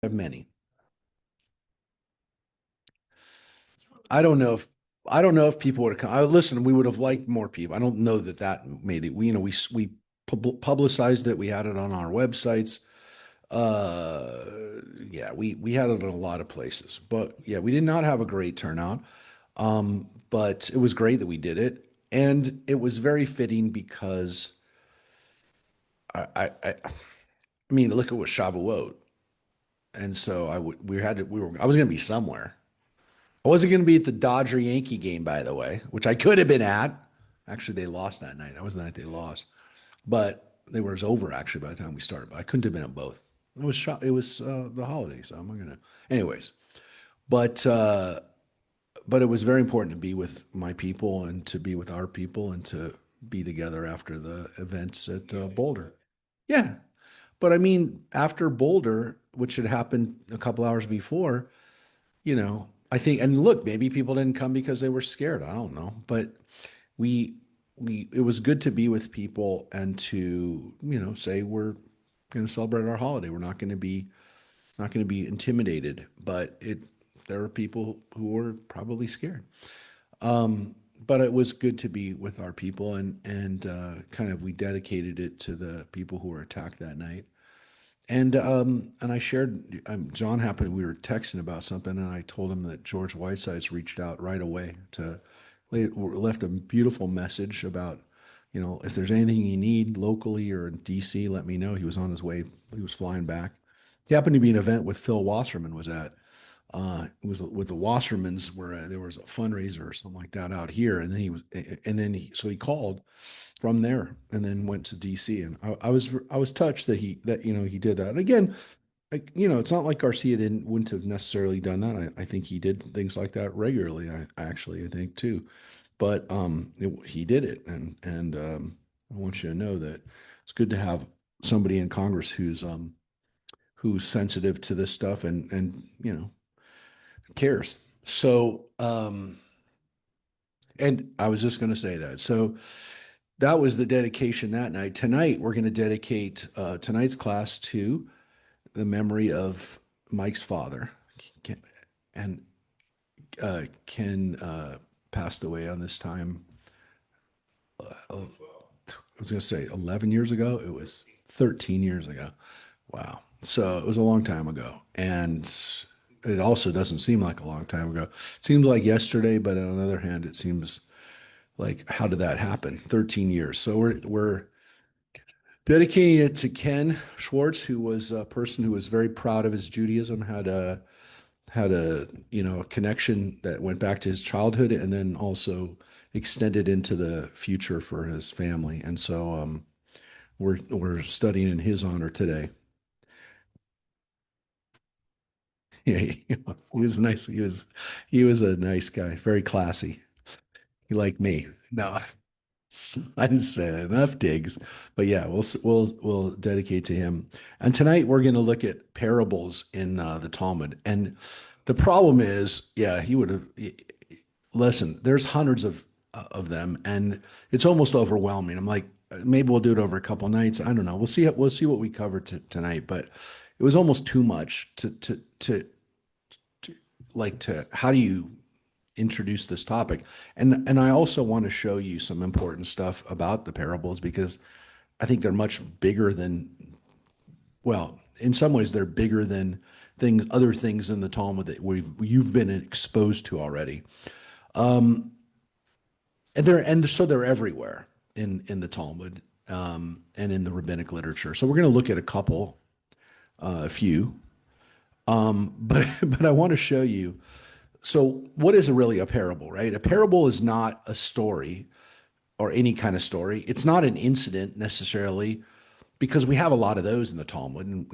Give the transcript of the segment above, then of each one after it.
have many. I don't know if I don't know if people would have come. Listen, we would have liked more people. I don't know that that made it. We publicized it. We had it on our websites. Uh, yeah, we had it in a lot of places, but yeah, we did not have a great turnout. But it was great that we did it, and it was very fitting because I mean, look at what Shavuot, and so I was going to be somewhere. I wasn't going to be at the Dodger Yankee game, by the way, which I could have been at. Actually, they lost that night. I was the night they lost, but they were over actually by the time we started. But I couldn't have been at both. It was the holiday, so I'm not gonna. Anyways, but uh, but it was very important to be with my people and to be with our people and to be together after the events at Boulder. Yeah, but I mean, after Boulder, which had happened a couple hours before, I think, and look, maybe people didn't come because they were scared. I don't know, but we it was good to be with people and to, say we're going to celebrate our holiday. We're not going to be intimidated, but there are people who are probably scared. But it was good to be with our people and kind of we dedicated it to the people who were attacked that night. And I shared John happened we were texting about something and I told him that George Whiteside's reached out right away to left a beautiful message about, if there's anything you need locally or in DC, let me know. He was on his way. He was flying back. He happened to be an event with Phil Wasserman was at. It was with the Wassermans where there was a fundraiser or something like that out here, and then he called from there and then went to DC, and I was touched that he did that. And again, it's not like Garcia wouldn't have necessarily done that. I think he did things like that regularly. I think too, but he did it, and I want you to know that it's good to have somebody in Congress who's sensitive to this stuff and cares. So and I was just going to say that. So that was the dedication that night. Tonight we're going to dedicate tonight's class to the memory of Mike's father, and Ken passed away on this time. I was going to say 11 years ago. It was 13 years ago. Wow. So it was a long time ago. And it also doesn't seem like a long time ago. It seems like yesterday, but on the other hand, it seems like how did that happen? 13 years. So we're dedicating it to Ken Schwartz, who was a person who was very proud of his Judaism, had a a connection that went back to his childhood and then also extended into the future for his family. And so we're studying in his honor today. Yeah, he was nice. He was a nice guy, very classy. He liked me. No, I didn't say enough digs, but yeah, we'll dedicate to him. And tonight we're going to look at parables in the Talmud. And the problem is, yeah, he would have. Listen, there's hundreds of them, and it's almost overwhelming. I'm like, maybe we'll do it over a couple nights. I don't know. We'll see what we cover tonight, but it was almost too much to like to how do you introduce this topic? And I also want to show you some important stuff about the parables because I think they're much bigger than, well, in some ways they're bigger than other things in the Talmud that you've been exposed to already. And so they're everywhere in the Talmud and in the rabbinic literature. So we're going to look at a few, but but I want to show you. So what is really a parable, right? A parable is not a story or any kind of story. It's not an incident necessarily, because we have a lot of those in the Talmud, and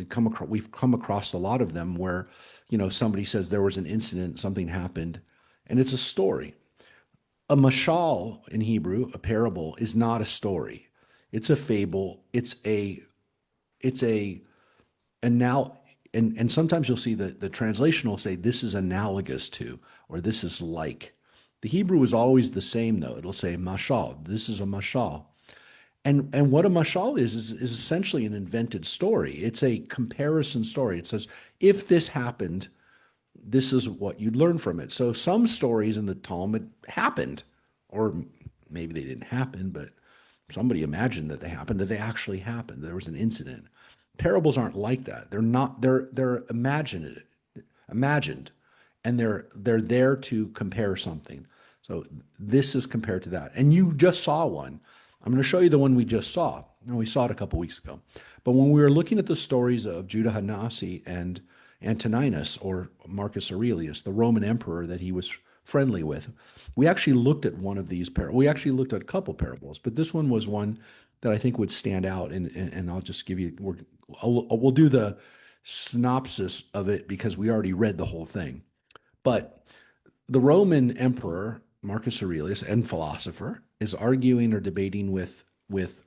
we've come across a lot of them where somebody says there was an incident, something happened, and it's a story. A mashal in Hebrew, a parable, is not a story. It's a fable. It's a now and sometimes you'll see the translation will say this is analogous to or this is like. The Hebrew is always the same though. It'll say mashal. This is a mashal. And what a mashal is essentially an invented story. It's a comparison story. It says, if this happened, this is what you'd learn from it. So some stories in the Talmud happened, or maybe they didn't happen, but somebody imagined that they happened, that they actually happened. There was an incident. Parables aren't like that. They're not, they're imagined, and they're there to compare something. So this is compared to that. And you just saw one. I'm going to show you the one we just saw. And we saw it a couple weeks ago. But when we were looking at the stories of Judah Hanasi and Antoninus, or Marcus Aurelius, the Roman emperor that he was friendly with, we actually looked at one of these parables. We actually looked at a couple parables, but this one was one that I think would stand out. And I'll just give you, we'll do the synopsis of it because we already read the whole thing. But the Roman emperor, Marcus Aurelius, and philosopher, is arguing or debating with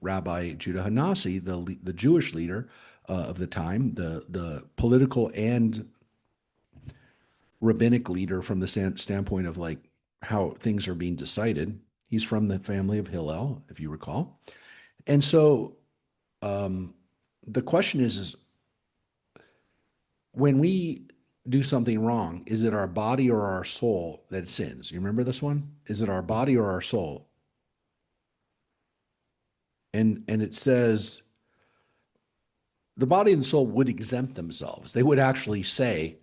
Rabbi Judah Hanasi, the Jewish leader of the time, the political and rabbinic leader from the standpoint of like how things are being decided. He's from the family of Hillel, if you recall. And so the question is when we do something wrong, is it our body or our soul that sins? You remember this one? Is it our body or our soul? And it says the body and the soul would exempt themselves. They would actually say,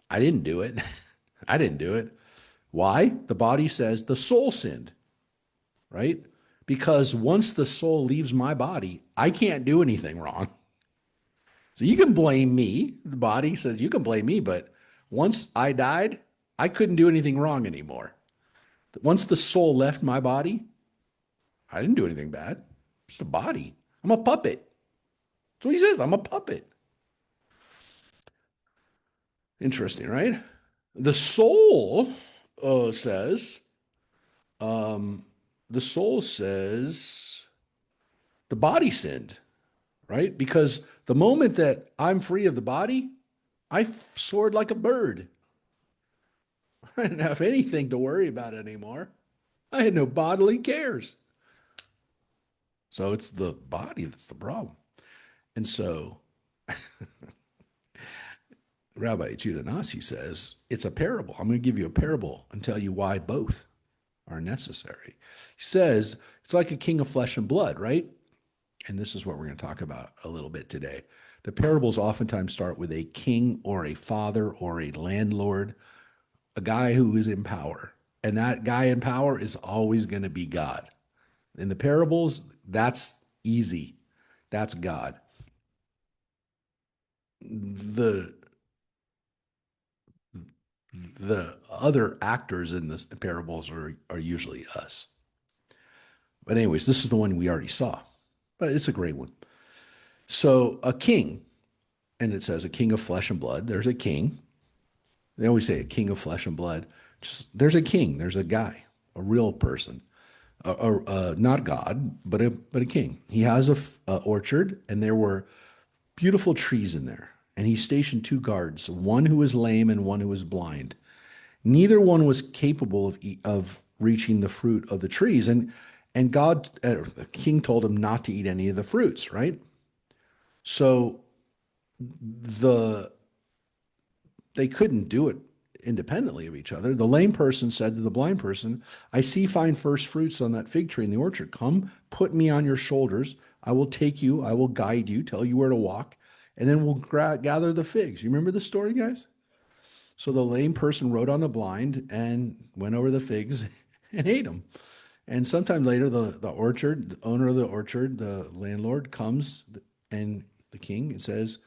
I didn't do it. I didn't do it. Why? The body says the soul sinned, right? Because once the soul leaves my body, I can't do anything wrong. So you can blame me. The body says you can blame me, but once I died, I couldn't do anything wrong anymore. Once the soul left my body, I didn't do anything bad. It's the body. I'm a puppet. That's what he says. I'm a puppet. Interesting, right? The soul says, um, the soul says the body sinned, right? Because the moment that I'm free of the body, I soared like a bird. I didn't have anything to worry about anymore. I had no bodily cares. So it's the body that's the problem. And so Rabbi Judah Nasi says, it's a parable. I'm going to give you a parable and tell you why both are necessary. He says, it's like a king of flesh and blood, right? And this is what we're going to talk about a little bit today. The parables oftentimes start with a king or a father or a landlord, a guy who is in power. And that guy in power is always going to be God. In the parables, that's easy. That's God. The the other actors in the parables are usually us. But anyways, this is the one we already saw. But it's a great one. So a king, and it says a king of flesh and blood. There's a king. They always say a king of flesh and blood. Just there's a king. There's a guy, a real person, not God, but a king. He has a orchard, and there were beautiful trees in there. And he stationed two guards, one who was lame and one who was blind. Neither one was capable of reaching the fruit of the trees. And God, the king told him not to eat any of the fruits, right? So the they couldn't do it independently of each other. The lame person said to the blind person, I see fine first fruits on that fig tree in the orchard. Come, put me on your shoulders. I will take you, I will guide you, tell you where to walk, and then we'll gather the figs. You remember the story, guys? So the lame person rode on the blind and went over the figs and ate them. And sometime later, the orchard, the owner of the orchard, the landlord comes and the king says,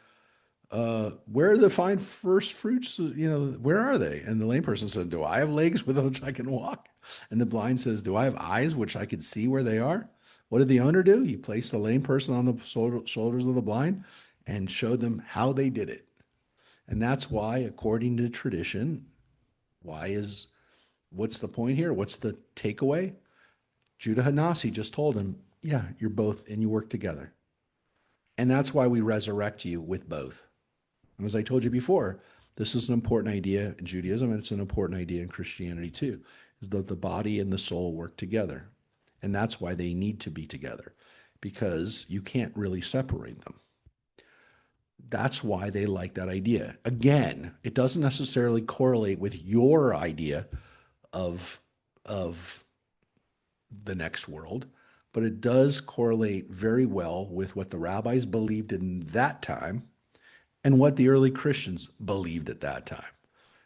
where are the fine first fruits? Where are they? And the lame person said, do I have legs with which I can walk? And the blind says, do I have eyes which I can see where they are? What did the owner do? He placed the lame person on the shoulders of the blind and showed them how they did it. And that's why, according to tradition, what's the point here? What's the takeaway? Judah Hanasi just told him, yeah, you're both and you work together. And that's why we resurrect you with both. And as I told you before, this is an important idea in Judaism, and it's an important idea in Christianity too, is that the body and the soul work together. And that's why they need to be together. because you can't really separate them. That's why they like that idea. Again, it doesn't necessarily correlate with your idea of of the next world, but it does correlate very well with what the rabbis believed in that time and what the early Christians believed at that time,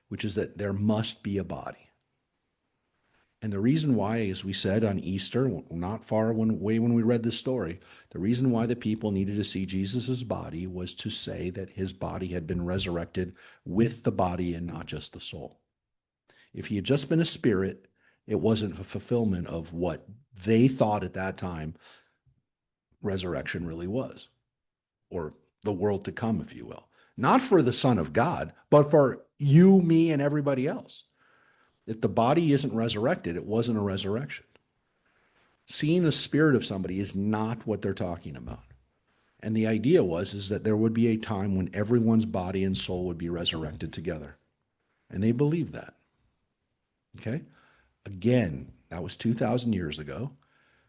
which is that there must be a body. And the reason why, as we said on Easter, not far away when we read this story, the reason why the people needed to see Jesus' body was to say that his body had been resurrected with the body and not just the soul. If he had just been a spirit, it wasn't a fulfillment of what they thought at that time resurrection really was, or the world to come, if you will. Not for the Son of God, but for you, me, and everybody else. If the body isn't resurrected, it wasn't a resurrection. Seeing a spirit of somebody is not what they're talking about. And the idea was is that there would be a time when everyone's body and soul would be resurrected together. And they believed that. Okay? Again, that was 2,000 years ago.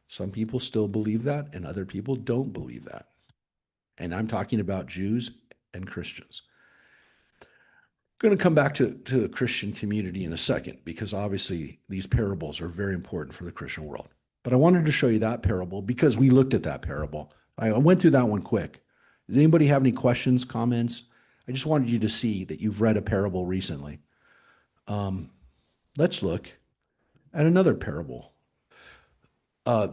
Some people still believe that, and other people don't believe that. And I'm talking about Jews and Christians. Going to come back to the Christian community in a second, because obviously these parables are very important for the Christian world. But I wanted to show you that parable because we looked at that parable. I went through that one quick. Does anybody have any questions, comments? I just wanted you to see that you've read a parable recently. Let's look at another parable.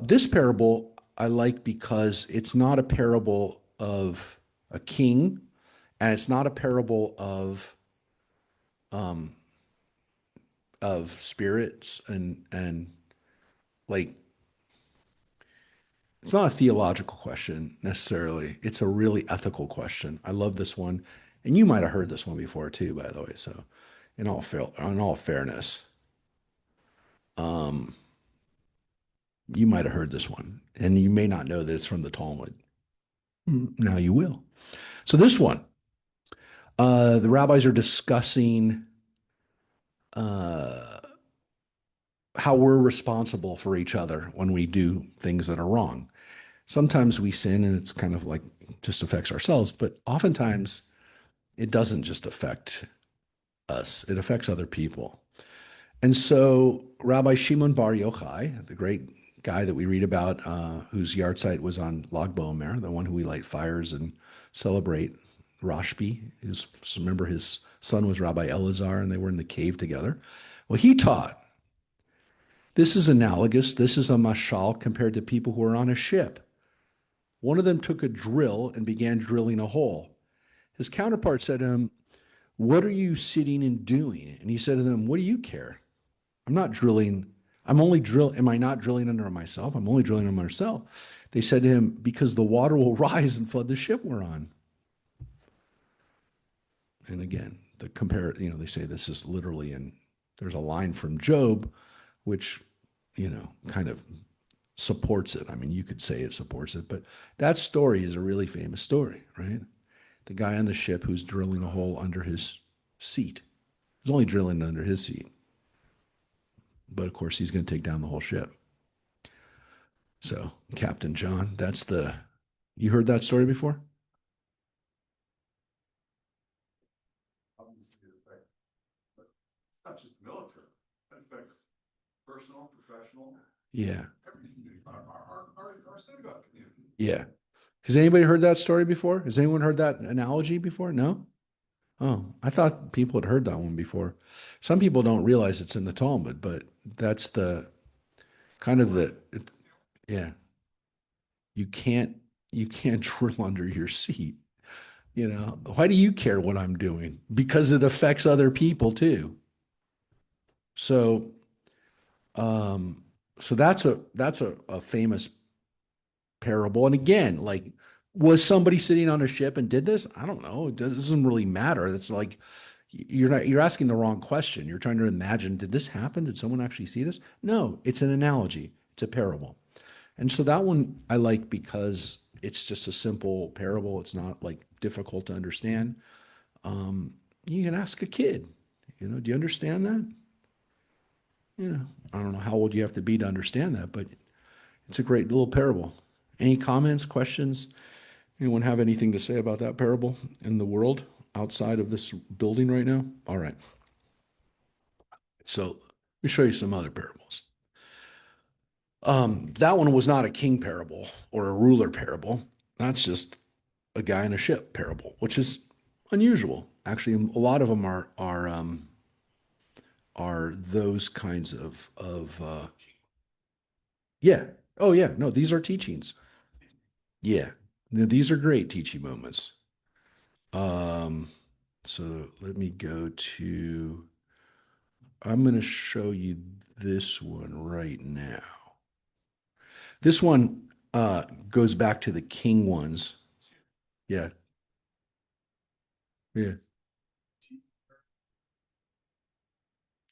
This parable I like because it's not a parable of a king, and it's not a parable of spirits and like it's not a theological question necessarily. It's a really ethical question. I love this one, and you might have heard this one before too, by the way. So, in all fairness, you might have heard this one, and you may not know that it's from the Talmud. Now you will. So this one, the rabbis are discussing uh, how we're responsible for each other when we do things that are wrong. Sometimes we sin and it's kind of like just affects ourselves, but oftentimes it doesn't just affect us, it affects other people. And so Rabbi Shimon Bar Yochai, the great guy that we read about, whose yahrzeit was on Lag BaOmer, the one who we light fires and celebrate, Rashbi, remember his son was Rabbi Elazar, and they were in the cave together. Well, he taught this is analogous. This is a mashal compared to people who are on a ship. One of them took a drill and began drilling a hole. His counterpart said to him, "What are you sitting and doing?" And he said to them, "What do you care? I'm not drilling. I'm only drill. Am I not drilling under myself? I'm only drilling under myself." They said to him, "Because the water will rise and flood the ship we're on." And again, they say this is literally there's a line from Job, which, kind of supports it. I mean, you could say it supports it, but that story is a really famous story, right? The guy on the ship who's drilling a hole under his seat. He's only drilling under his seat. But of course, he's going to take down the whole ship. So, Captain John, you heard that story before? Obviously, but it's not just military. It affects personal, professional, Yeah. everything. Our synagogue community. Yeah. Has anybody heard that story before? Has anyone heard that analogy before? No? Oh, I thought people had heard that one before. Some people don't realize it's in the Talmud, but that's the kind of yeah. You can't you can't drill under your seat. Why do you care what I'm doing? Because it affects other people too. So, um, so that's a famous parable. And again, like, was somebody sitting on a ship and did this? I don't know. It doesn't really matter. It's like you're asking the wrong question. You're trying to imagine, did this happen? Did someone actually see this? No, it's an analogy. It's a parable. And so that one I like because it's just a simple parable. It's not like difficult to understand. Um, you can ask a kid, do you understand that? I don't know how old you have to be to understand that, but it's a great little parable. Any comments, questions? Anyone have anything to say about that parable in the world outside of this building right now? All right. So let me show you some other parables. That one was not a king parable or a ruler parable. That's just a guy in a ship parable, which is unusual. Actually, a lot of them are those kinds of yeah. Oh yeah, no, these are teachings. Yeah. No, these are great teaching moments. Um, so let me go to I'm going to show you this one right now. This one goes back to the king ones. Yeah. Yeah.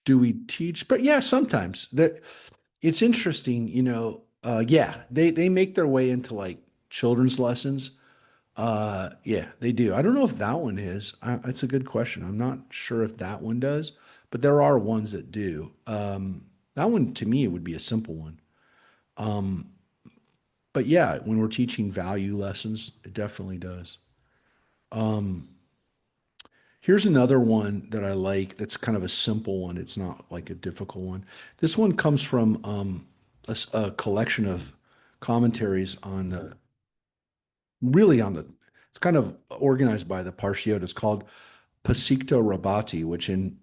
Do we teach? But yeah, sometimes that it's interesting, yeah, they make their way into like children's lessons. Yeah, they do. I don't know if that one is. It's a good question. I'm not sure if that one does, but there are ones that do. That one to me would be a simple one. Um, but yeah, when we're teaching value lessons, it definitely does. Um, Here's another one that I like that's kind of a simple one. It's not like a difficult one. This one comes from a collection of commentaries on really on the, it's kind of organized by the Parshiot. It's called Pasikta Rabati, which in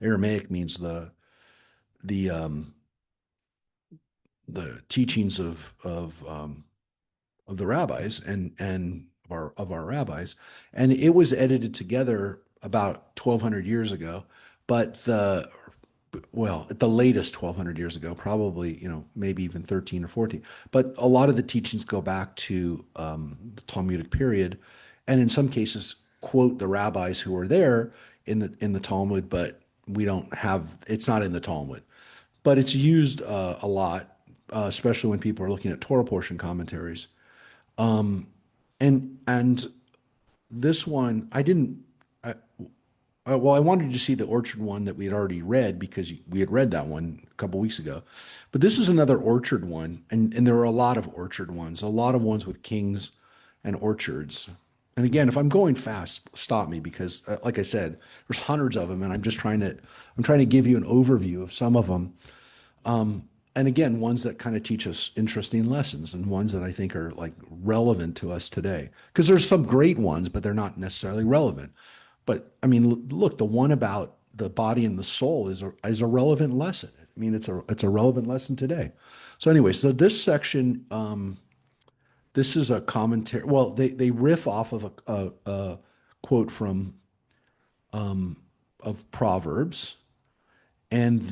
Aramaic means the the teachings of the rabbis and of our rabbis, and it was edited together about 1,200 years ago. But at the latest 1,200 years ago, probably maybe even 13 or 14. But a lot of the teachings go back to the Talmudic period, and in some cases quote the rabbis who were there in the Talmud, but we don't have it's not in the Talmud, but it's used a lot, especially when people are looking at Torah portion commentaries. And this one I didn't. Well, I wanted to see the orchard one that we had already read because we had read that one a couple weeks ago. But this is another orchard one, and there are a lot of orchard ones, a lot of ones with kings and orchards. And again, if I'm going fast, stop me because, like I said, there's hundreds of them, and I'm trying to give you an overview of some of them. And again, ones that kind of teach us interesting lessons and ones that I think are like relevant to us today. Because there's some great ones, but they're not necessarily relevant. But I mean, look, the one about the body and the soul is a relevant lesson. I mean, it's a relevant lesson today. So anyway, so this section, this is a commentary. Well, they riff off of a quote from of Proverbs, and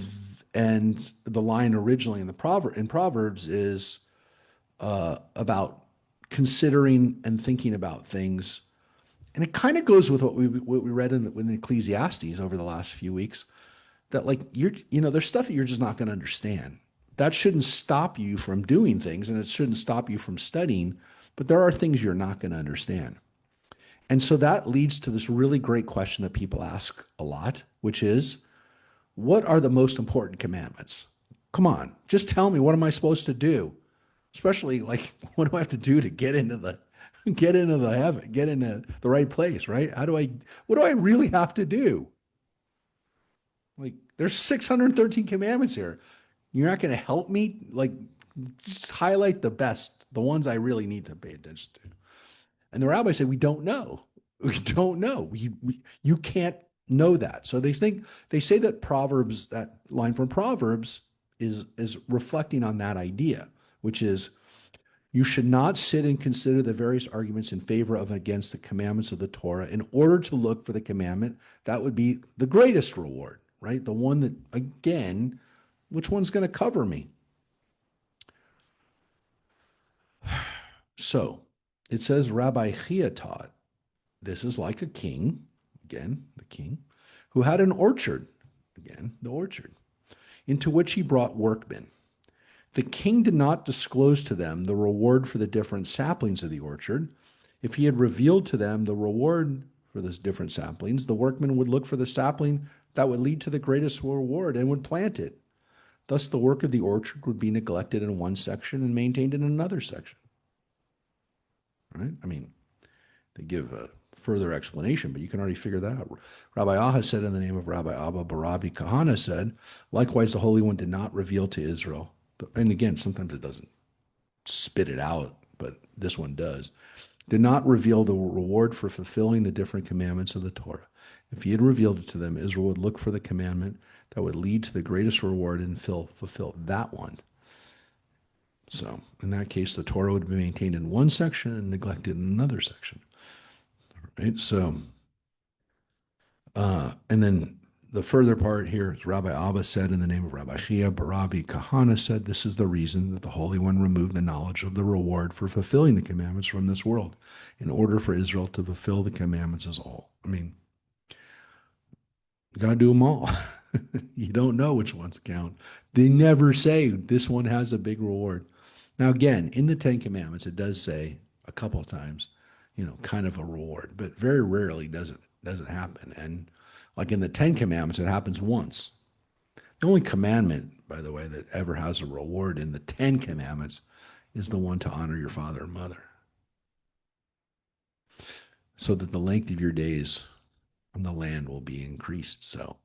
and the line originally in Proverbs is about considering and thinking about things. And it kind of goes with what we read in Ecclesiastes over the last few weeks, that like there's stuff that you're just not going to understand. That shouldn't stop you from doing things, and it shouldn't stop you from studying, but there are things you're not going to understand. And so that leads to this really great question that people ask a lot, which is, what are the most important commandments? Come on, just tell me, what am I supposed to do? Especially like, what do I have to do to get into the heaven, get into the right place, right? What do I really have to do? Like, there's 613 commandments here. You're not going to help me? Like, just highlight the best, the ones I really need to pay attention to. And the rabbis say, we don't know. We don't know. You can't know that. So they say that Proverbs, that line from Proverbs is reflecting on that idea, which is, you should not sit and consider the various arguments in favor of and against the commandments of the Torah in order to look for the commandment that would be the greatest reward, right? The one that, again, which one's going to cover me? So it says Rabbi Chia taught, this is like a king, again, the king, who had an orchard, again, the orchard, into which he brought workmen. The king did not disclose to them the reward for the different saplings of the orchard. If he had revealed to them the reward for those different saplings, the workmen would look for the sapling that would lead to the greatest reward and would plant it. Thus, the work of the orchard would be neglected in one section and maintained in another section. Right? I mean, they give a further explanation, but you can already figure that out. Rabbi Aha said in the name of Rabbi Abba, Barabi Kahana said, likewise, the Holy One did not reveal to Israel. And again, sometimes it doesn't spit it out, but this one does. Did not reveal the reward for fulfilling the different commandments of the Torah. If he had revealed it to them, Israel would look for the commandment that would lead to the greatest reward and fulfill that one. So, in that case, the Torah would be maintained in one section and neglected in another section. Right? So, and then the further part here is Rabbi Abba said in the name of Rabbi Chia, Barabi Kahana said, this is the reason that the Holy One removed the knowledge of the reward for fulfilling the commandments from this world in order for Israel to fulfill the commandments as all. I mean, you got to do them all. You don't know which ones count. They never say this one has a big reward. Now, again, in the Ten Commandments, it does say a couple of times, kind of a reward, but very rarely doesn't happen. And like in the Ten Commandments, it happens once. The only commandment, by the way, that ever has a reward in the Ten Commandments is the one to honor your father and mother, so that the length of your days on the land will be increased. So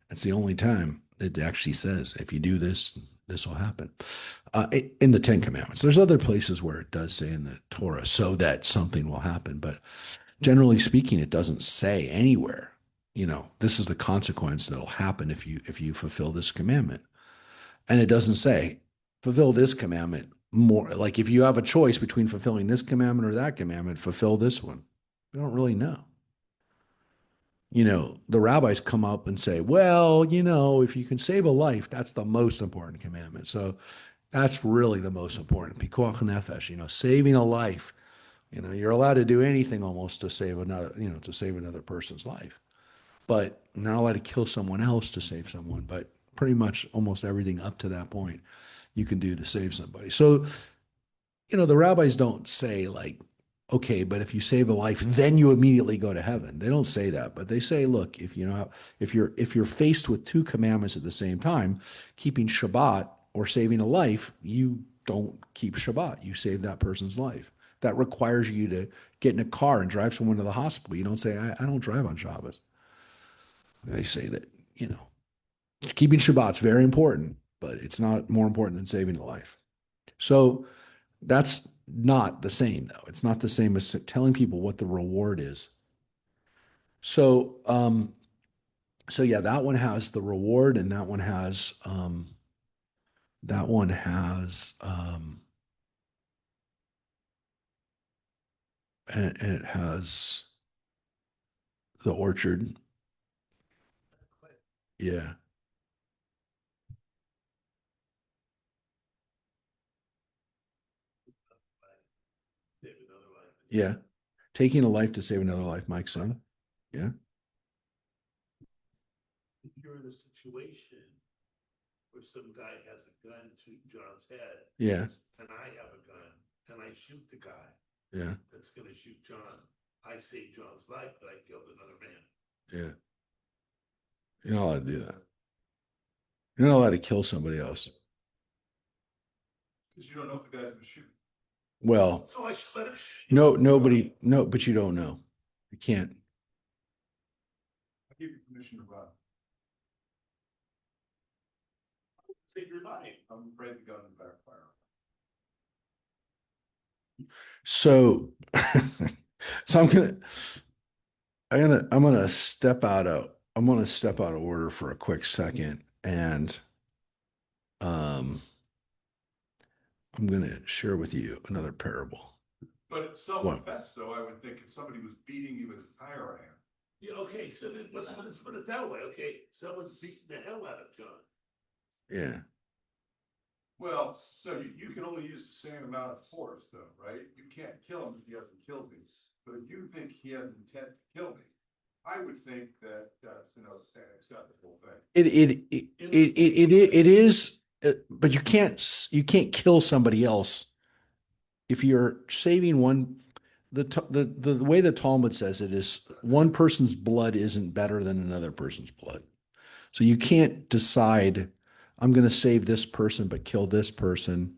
that's the only time it actually says, if you do this, this will happen. In the Ten Commandments, there's other places where it does say in the Torah, so that something will happen. But generally speaking, it doesn't say anywhere, this is the consequence that'll happen if you fulfill this commandment. And it doesn't say fulfill this commandment more. Like if you have a choice between fulfilling this commandment or that commandment, fulfill this one. We don't really know. The rabbis come up and say, well, if you can save a life, that's the most important commandment. So that's really the most important. Pikuach nefesh, saving a life. You're allowed to do anything almost to save another person's life, but you're not allowed to kill someone else to save someone. But pretty much almost everything up to that point you can do to save somebody. So, the rabbis don't say like, okay, but if you save a life, then you immediately go to heaven. They don't say that, but they say, look, if you're faced with two commandments at the same time, keeping Shabbat or saving a life, you don't keep Shabbat. You save that person's life. That requires you to get in a car and drive someone to the hospital. You don't say, I don't drive on Shabbos. They say that, keeping Shabbat's very important, but it's not more important than saving a life. So that's not the same, though. It's not the same as telling people what the reward is. So, so yeah, that one has the reward, and that one has, and it has the orchard. Yeah, yeah. Taking a life to save another life, Mike's son. Yeah, If you're in a situation where some guy has a gun to John's head yeah, and I have a gun and I shoot the guy yeah, that's gonna shoot John, I saved John's life, but I killed another man. yeah. You're not allowed to do that. You're not allowed to kill somebody else. Because you don't know if the guy's gonna shoot. Well, So I should let him shoot. no, but you don't know. You can't. I give you permission to run. Save your life. I'm afraid the gun will backfire. So, so I'm gonna step out of order for a quick second, and um, I'm gonna share with you another parable. But it's self-defense, though, I would think if somebody was beating you with a tire iron. Yeah, okay, so then, let's put it that way, okay, someone's beating the hell out of John. Yeah, Well, no, you can only use the same amount of force, though, right? You can't kill him if he hasn't killed me. But if you think he has intent to kill me, I would think that that's an acceptable thing. it is, but you can't kill somebody else if you're saving one. The way the Talmud says it is one person's blood isn't better than another person's blood. So you can't decide, I'm going to save this person but kill this person.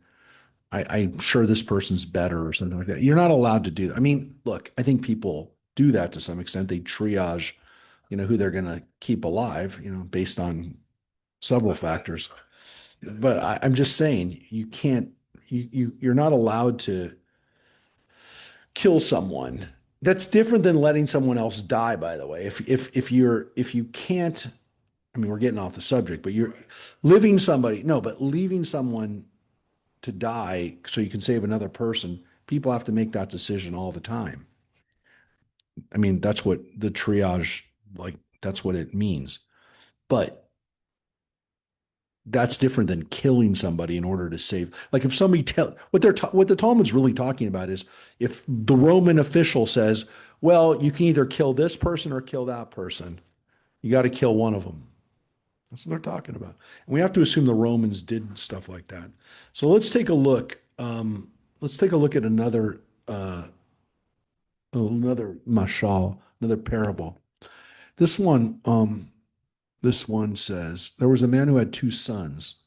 I'm sure this person's better or something like that. You're not allowed to do that. I mean, look, I think people do that to some extent. They triage, who they're going to keep alive, based on several factors. But I'm just saying, you can't, you're not allowed to kill someone. That's different than letting someone else die, by the way. If you can't, I mean, we're getting off the subject, but you're living somebody, no, but leaving someone to die so you can save another person, people have to make that decision all the time. I mean, that's what the triage, like, that's what it means. But that's different than killing somebody in order to save. Like if somebody tell what the Talmud's really talking about is if the Roman official says, "Well, you can either kill this person or kill that person. You got to kill one of them." That's what they're talking about. And we have to assume the Romans did stuff like that. So let's take a look. Let's take a look at another mashal, another parable. This one, this one says there was a man who had two sons.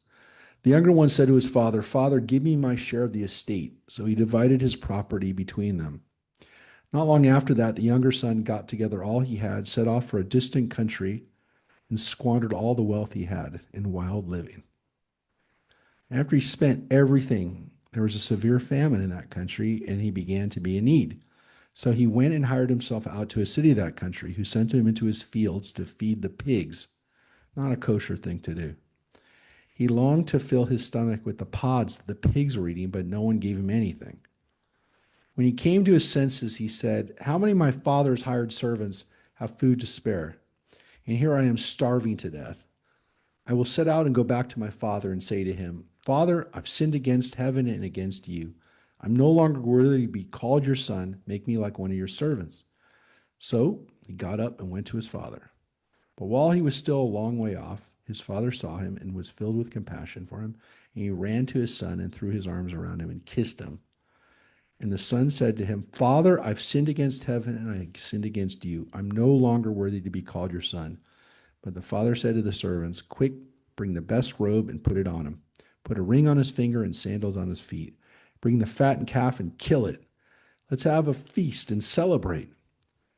The younger one said to his father, "Father, give me my share of the estate." So he divided his property between them. Not long after that, the younger son got together all he had, set off for a distant country, and squandered all the wealth he had in wild living. After he spent everything, there was a severe famine in that country, and he began to be in need. So he went and hired himself out to a city of that country, who sent him into his fields to feed the pigs. Not a kosher thing to do. He longed to fill his stomach with the pods that the pigs were eating, but no one gave him anything. When he came to his senses, he said, "How many of my father's hired servants have food to spare? And here I am starving to death. I will set out and go back to my father and say to him, 'Father, I've sinned against heaven and against you. I'm no longer worthy to be called your son. Make me like one of your servants.' So he got up and went to his father. But while he was still a long way off, his father saw him and was filled with compassion for him. And he ran to his son and threw his arms around him and kissed him. And the son said to him, 'Father, I've sinned against heaven and I sinned against you. I'm no longer worthy to be called your son.' But the father said to the servants, 'Quick, bring the best robe and put it on him. Put a ring on his finger and sandals on his feet. Bring the fattened calf and kill it. Let's have a feast and celebrate.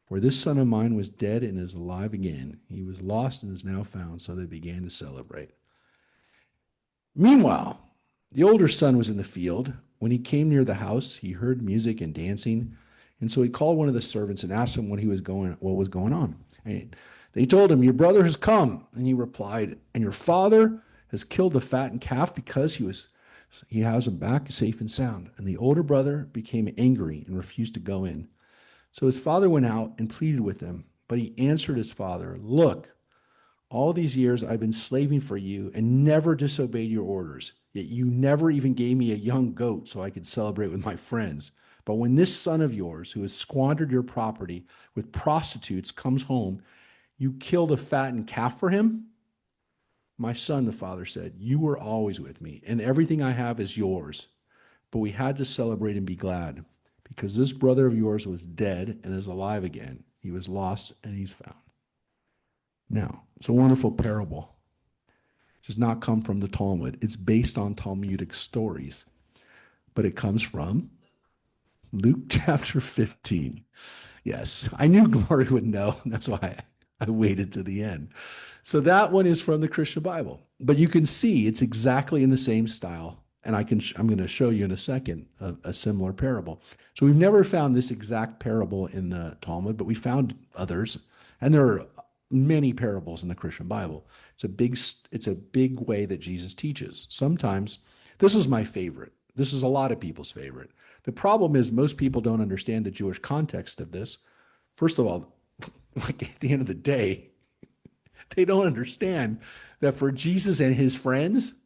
For this son of mine was dead and is alive again. He was lost and is now found.' So they began to celebrate. Meanwhile, the older son was in the field. When he came near the house, he heard music and dancing. And so he called one of the servants and asked him what was going on. And they told him, 'Your brother has come.' And he replied, 'And your father has killed the fattened calf because he has him back safe and sound.' And the older brother became angry and refused to go in. So his father went out and pleaded with him. But he answered his father, 'Look, all these years I've been slaving for you and never disobeyed your orders. Yet you never even gave me a young goat so I could celebrate with my friends. But when this son of yours, who has squandered your property with prostitutes, comes home, you killed a fattened calf for him?' 'My son,' the father said, 'you were always with me, and everything I have is yours. But we had to celebrate and be glad, because this brother of yours was dead and is alive again. He was lost and he's found.'" Now, it's a wonderful parable. It does not come from the Talmud. It's based on Talmudic stories, but it comes from Luke chapter 15. Yes, I knew Glory would know. That's why I waited to the end. So that one is from the Christian Bible, but you can see it's exactly in the same style. And I'm going to show you in a second a similar parable. So we've never found this exact parable in the Talmud, but we found others, and there are many parables in the Christian Bible. It's a big way that Jesus teaches. Sometimes this is my favorite. This is a lot of people's favorite. The problem is most people don't understand the Jewish context of this. First of all, like at the end of the day, they don't understand that for Jesus and his friends,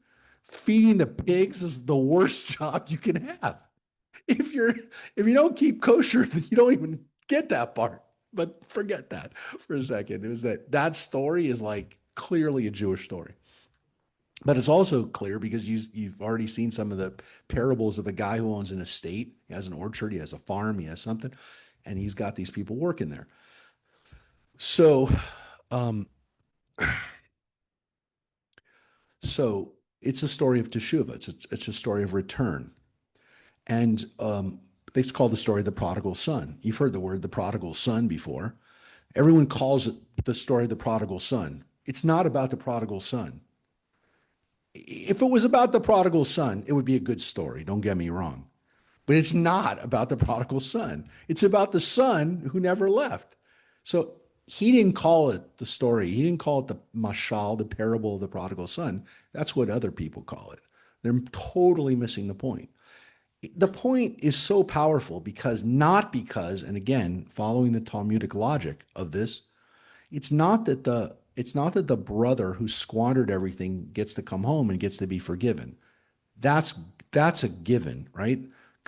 feeding the pigs is the worst job you can have. If you don't keep kosher, then you don't even get that part. But forget that for a second. It was that story is like clearly a Jewish story. But it's also clear because you've already seen some of the parables of a guy who owns an estate. He has an orchard, he has a farm, he has something, and he's got these people working there. So, um, so it's a story of teshuvah. It's a story of return. And they call the story the prodigal son. You've heard the word the prodigal son before. Everyone calls it the story of the prodigal son. It's not about the prodigal son. If it was about the prodigal son, it would be a good story. Don't get me wrong. But it's not about the prodigal son. It's about the son who never left. So he didn't call it the story. He didn't call it the mashal, the parable of the prodigal son. That's what other people call it. They're totally missing the point. The point is so powerful because, and again, following the Talmudic logic of this, it's not that the brother who squandered everything gets to come home and gets to be forgiven. That's that's a given, right?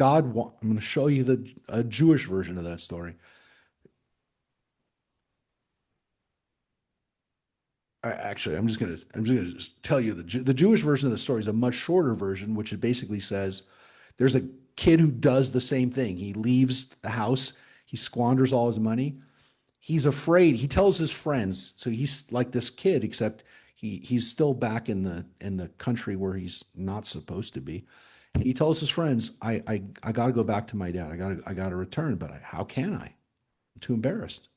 I'm going to show you a Jewish version of that story. I'm just gonna tell you the Jewish version of the story is a much shorter version, which it basically says there's a kid who does the same thing. He leaves the house, he squanders all his money. He's afraid. He tells his friends, so he's like this kid, except he's still back in the country where he's not supposed to be. He tells his friends, I got to go back to my dad. I got to return, but how can I? I'm too embarrassed.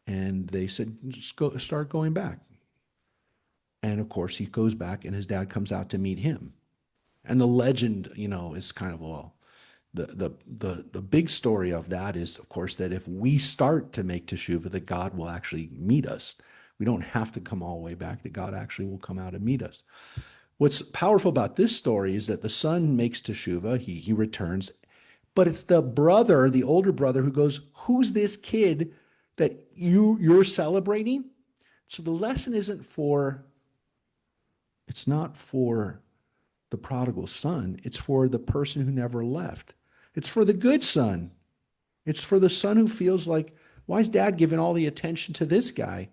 And they said, just start going back. And of course, he goes back, and his dad comes out to meet him. And the legend, is kind of, well, the big story of that is, of course, that if we start to make teshuvah, that God will actually meet us. We don't have to come all the way back, that God actually will come out and meet us. What's powerful about this story is that the son makes teshuvah, he returns, but it's the brother, the older brother, who goes, "Who's this kid that you're celebrating?" So the lesson it's not for the prodigal son, it's for the person who never left. It's for the good son. It's for the son who feels like, why is dad giving all the attention to this guy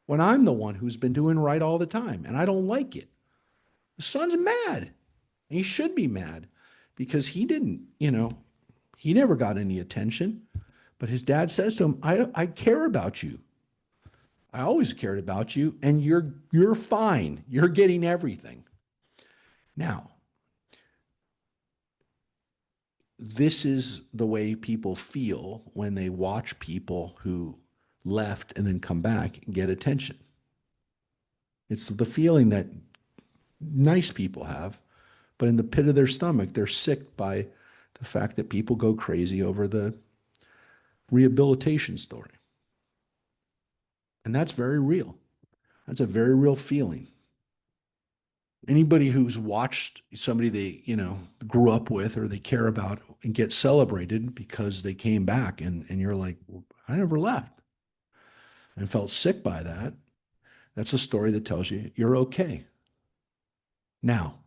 when I'm the one who's been doing right all the time and I don't like it? The son's mad. And he should be mad because he didn't, he never got any attention. But his dad says to him, I care about you. I always cared about you, and you're fine. You're getting everything. Now, this is the way people feel when they watch people who left and then come back and get attention. It's the feeling that nice people have, but in the pit of their stomach, they're sick by the fact that people go crazy over the rehabilitation story. And that's very real. That's a very real feeling. Anybody who's watched somebody they, grew up with or they care about and get celebrated because they came back and you're like, well, I never left and felt sick by that. That's a story that tells you you're okay. Now,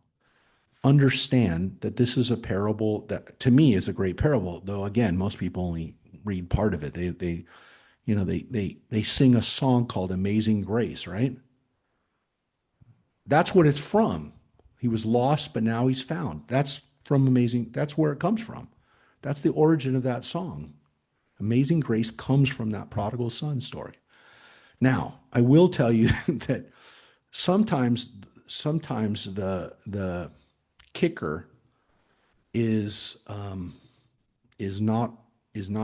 understand that this is a parable that to me is a great parable, though again, most people only read part of it. They sing a song called Amazing Grace, right? That's what it's from. He was lost, but now he's found. That's where it comes from. That's the origin of that song. Amazing Grace comes from that prodigal son story. Now, I will tell you that sometimes the kicker is not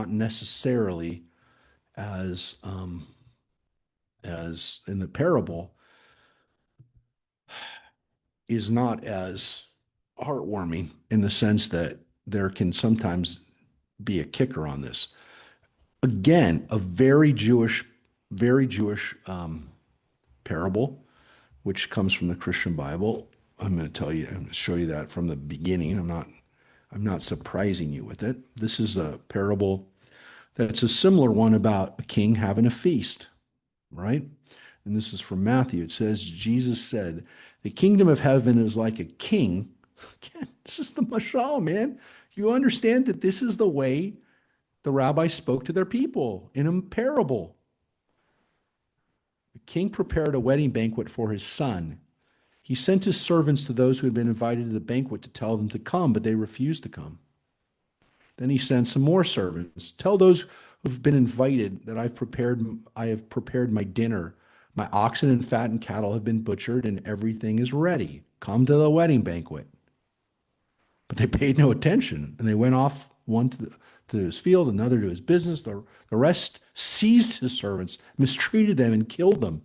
necessarily as in the parable is not as heartwarming in the sense that there can sometimes be a kicker on this. Again, a very Jewish parable, which comes from the Christian Bible. I'm going to show you that from the beginning. I'm not surprising you with it. This is a parable that's a similar one about a king having a feast, right? And this is from Matthew. It says, Jesus said, the kingdom of heaven is like a king. Again, this is the mashal, man. You understand that this is the way the rabbi spoke to their people in a parable. The king prepared a wedding banquet for his son. He sent his servants to those who had been invited to the banquet to tell them to come, but they refused to come. Then he sent some more servants. Tell those who've been invited that I have prepared my dinner, My oxen and fattened cattle have been butchered, and everything is ready. Come to the wedding banquet. But they paid no attention, and they went off, one to his field, another to his business. The rest seized his servants, mistreated them, and killed them.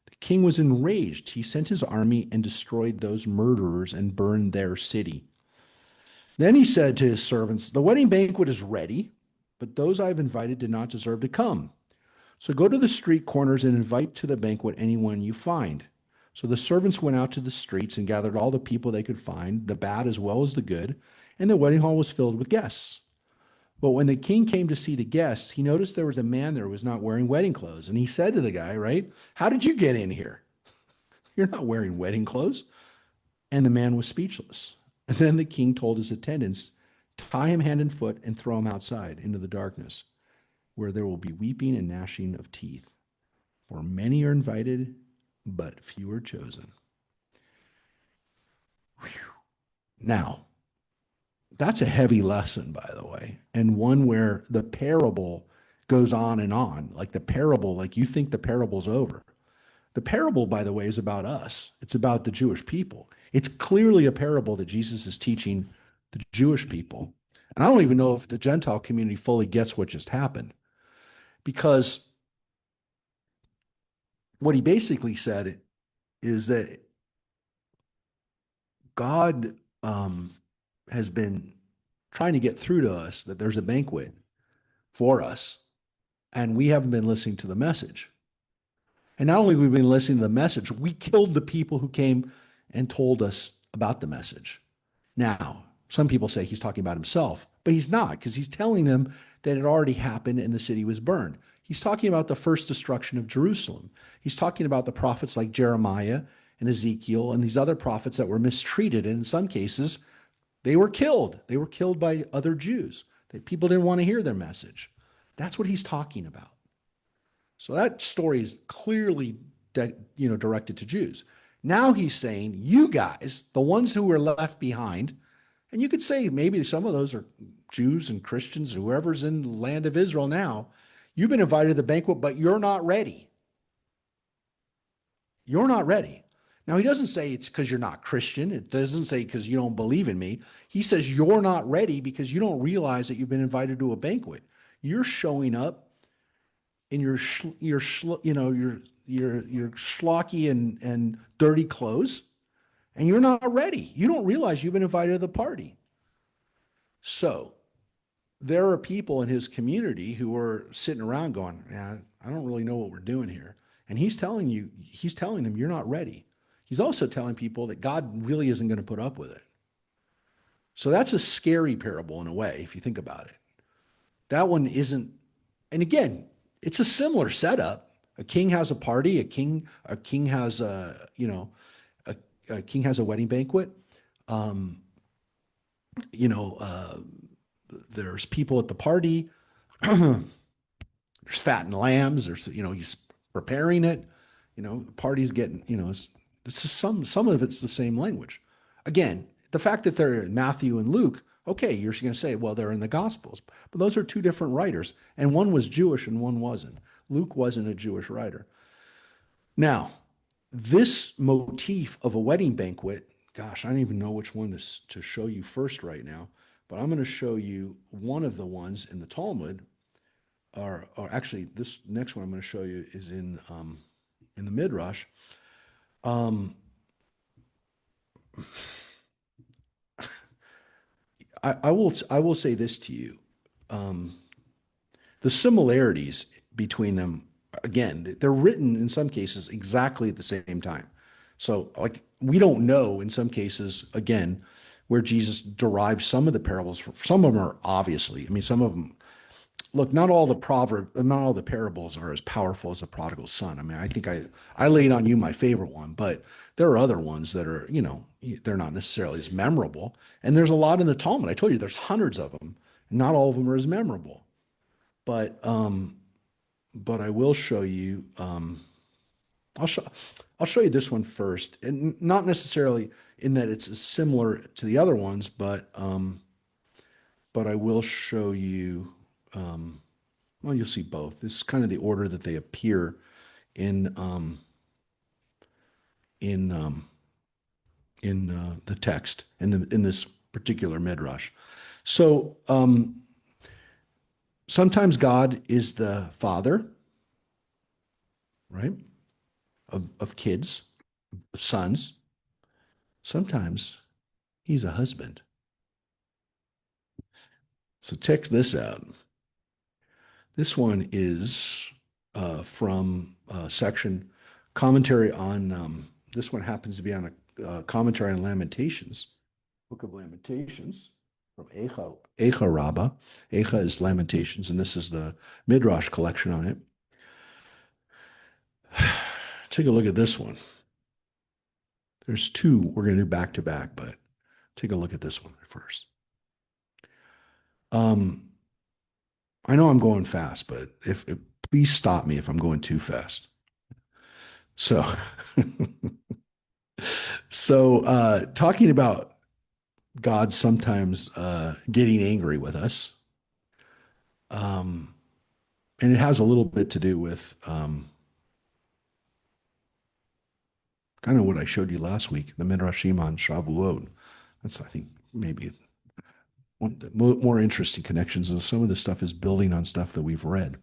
The king was enraged. He sent his army and destroyed those murderers and burned their city. Then he said to his servants, the wedding banquet is ready, but those I have invited did not deserve to come. So go to the street corners and invite to the banquet anyone you find. So the servants went out to the streets and gathered all the people they could find, the bad as well as the good, and the wedding hall was filled with guests. But when the king came to see the guests, he noticed there was a man there who was not wearing wedding clothes. And he said to the guy, right, how did you get in here? You're not wearing wedding clothes. And the man was speechless. And then the king told his attendants, tie him hand and foot and throw him outside into the darkness, where there will be weeping and gnashing of teeth. For many are invited, but few are chosen. Whew. Now, that's a heavy lesson, by the way, and one where the parable goes on and on. Like the parable, like you think the parable's over. The parable, by the way, is about us. It's about the Jewish people. It's clearly a parable that Jesus is teaching the Jewish people. And I don't even know if the Gentile community fully gets what just happened, because what he basically said is that God has been trying to get through to us that there's a banquet for us, and we haven't been listening to the message. And not only have we been listening to the message, we killed the people who came and told us about the message. Now, some people say he's talking about himself, but he's not, because he's telling them that it already happened and the city was burned. He's talking about the first destruction of Jerusalem. He's talking about the prophets like Jeremiah and Ezekiel and these other prophets that were mistreated. And in some cases, they were killed. They were killed by other Jews. That people didn't want to hear their message. That's what he's talking about. So that story is clearly directed to Jews. Now he's saying, you guys, the ones who were left behind, and you could say maybe some of those are Jews and Christians, whoever's in the land of Israel now, you've been invited to the banquet, but you're not ready. You're not ready. Now, he doesn't say it's because you're not Christian. It doesn't say because you don't believe in me. He says you're not ready because you don't realize that you've been invited to a banquet. You're showing up in your schlocky and dirty clothes, and you're not ready. You don't realize you've been invited to the party. So there are people in his community who are sitting around going, man, I don't really know what we're doing here. And he's telling them you're not ready. He's also telling people that God really isn't going to put up with it. So that's a scary parable in a way, if you think about it. That one isn't, and again, it's a similar setup. A king has a party, a king has a king has a wedding banquet. Um, you know, there's people at the party. There's fattened lambs. He's preparing it. The party's getting, this is some of it's the same language. Again, the fact that they're in Matthew and Luke, okay, you're going to say, well, they're in the Gospels, but those are two different writers, and one was Jewish and one wasn't. Luke wasn't a Jewish writer. Now, this motif of a wedding banquet, gosh, I don't even know which one to show you first right now, but I'm going to show you one of the ones in the Talmud, or actually, this next one I'm going to show you is in the Midrash. I will say this to you. The similarities between them, again, they're written in some cases exactly at the same time. So, like, we don't know in some cases, again, where Jesus derives some of the parables from. Some of them are obviously, I mean, some of them, look, not all the parables are as powerful as the prodigal son. I mean, I think I laid on you my favorite one, but there are other ones that are, they're not necessarily as memorable. And there's a lot in the Talmud. I told you there's hundreds of them. Not all of them are as memorable. But I will show you. I'll show you this one first, and not necessarily in that it's similar to the other ones, but I will show you. Well, you'll see both. This is kind of the order that they appear in in the text in this particular midrash. So sometimes God is the father, right, of kids, of sons. Sometimes he's a husband. So check this out. This one is from a section commentary on. This one happens to be on a commentary on Lamentations, Book of Lamentations from Echa Rabbah. Echa is Lamentations, and this is the Midrash collection on it. Take a look at this one. There's two we're going to do back to back, but take a look at this one first. I know I'm going fast, but if please stop me if I'm going too fast. So, talking about God sometimes getting angry with us, and it has a little bit to do with kind of what I showed you last week, the Midrashim on Shavuot. That's, I think, maybe one of the more interesting connections. And some of this stuff is building on stuff that we've read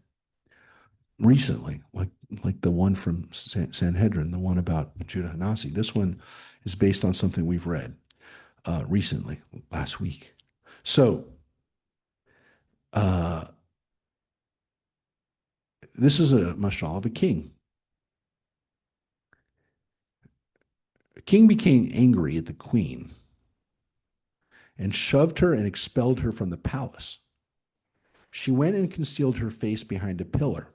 recently, like the one from Sanhedrin, the one about Judah Hanasi. This one is based on something we've read recently, last week. So this is a mashal of a king. The king became angry at the queen and shoved her and expelled her from the palace. She went and concealed her face behind a pillar.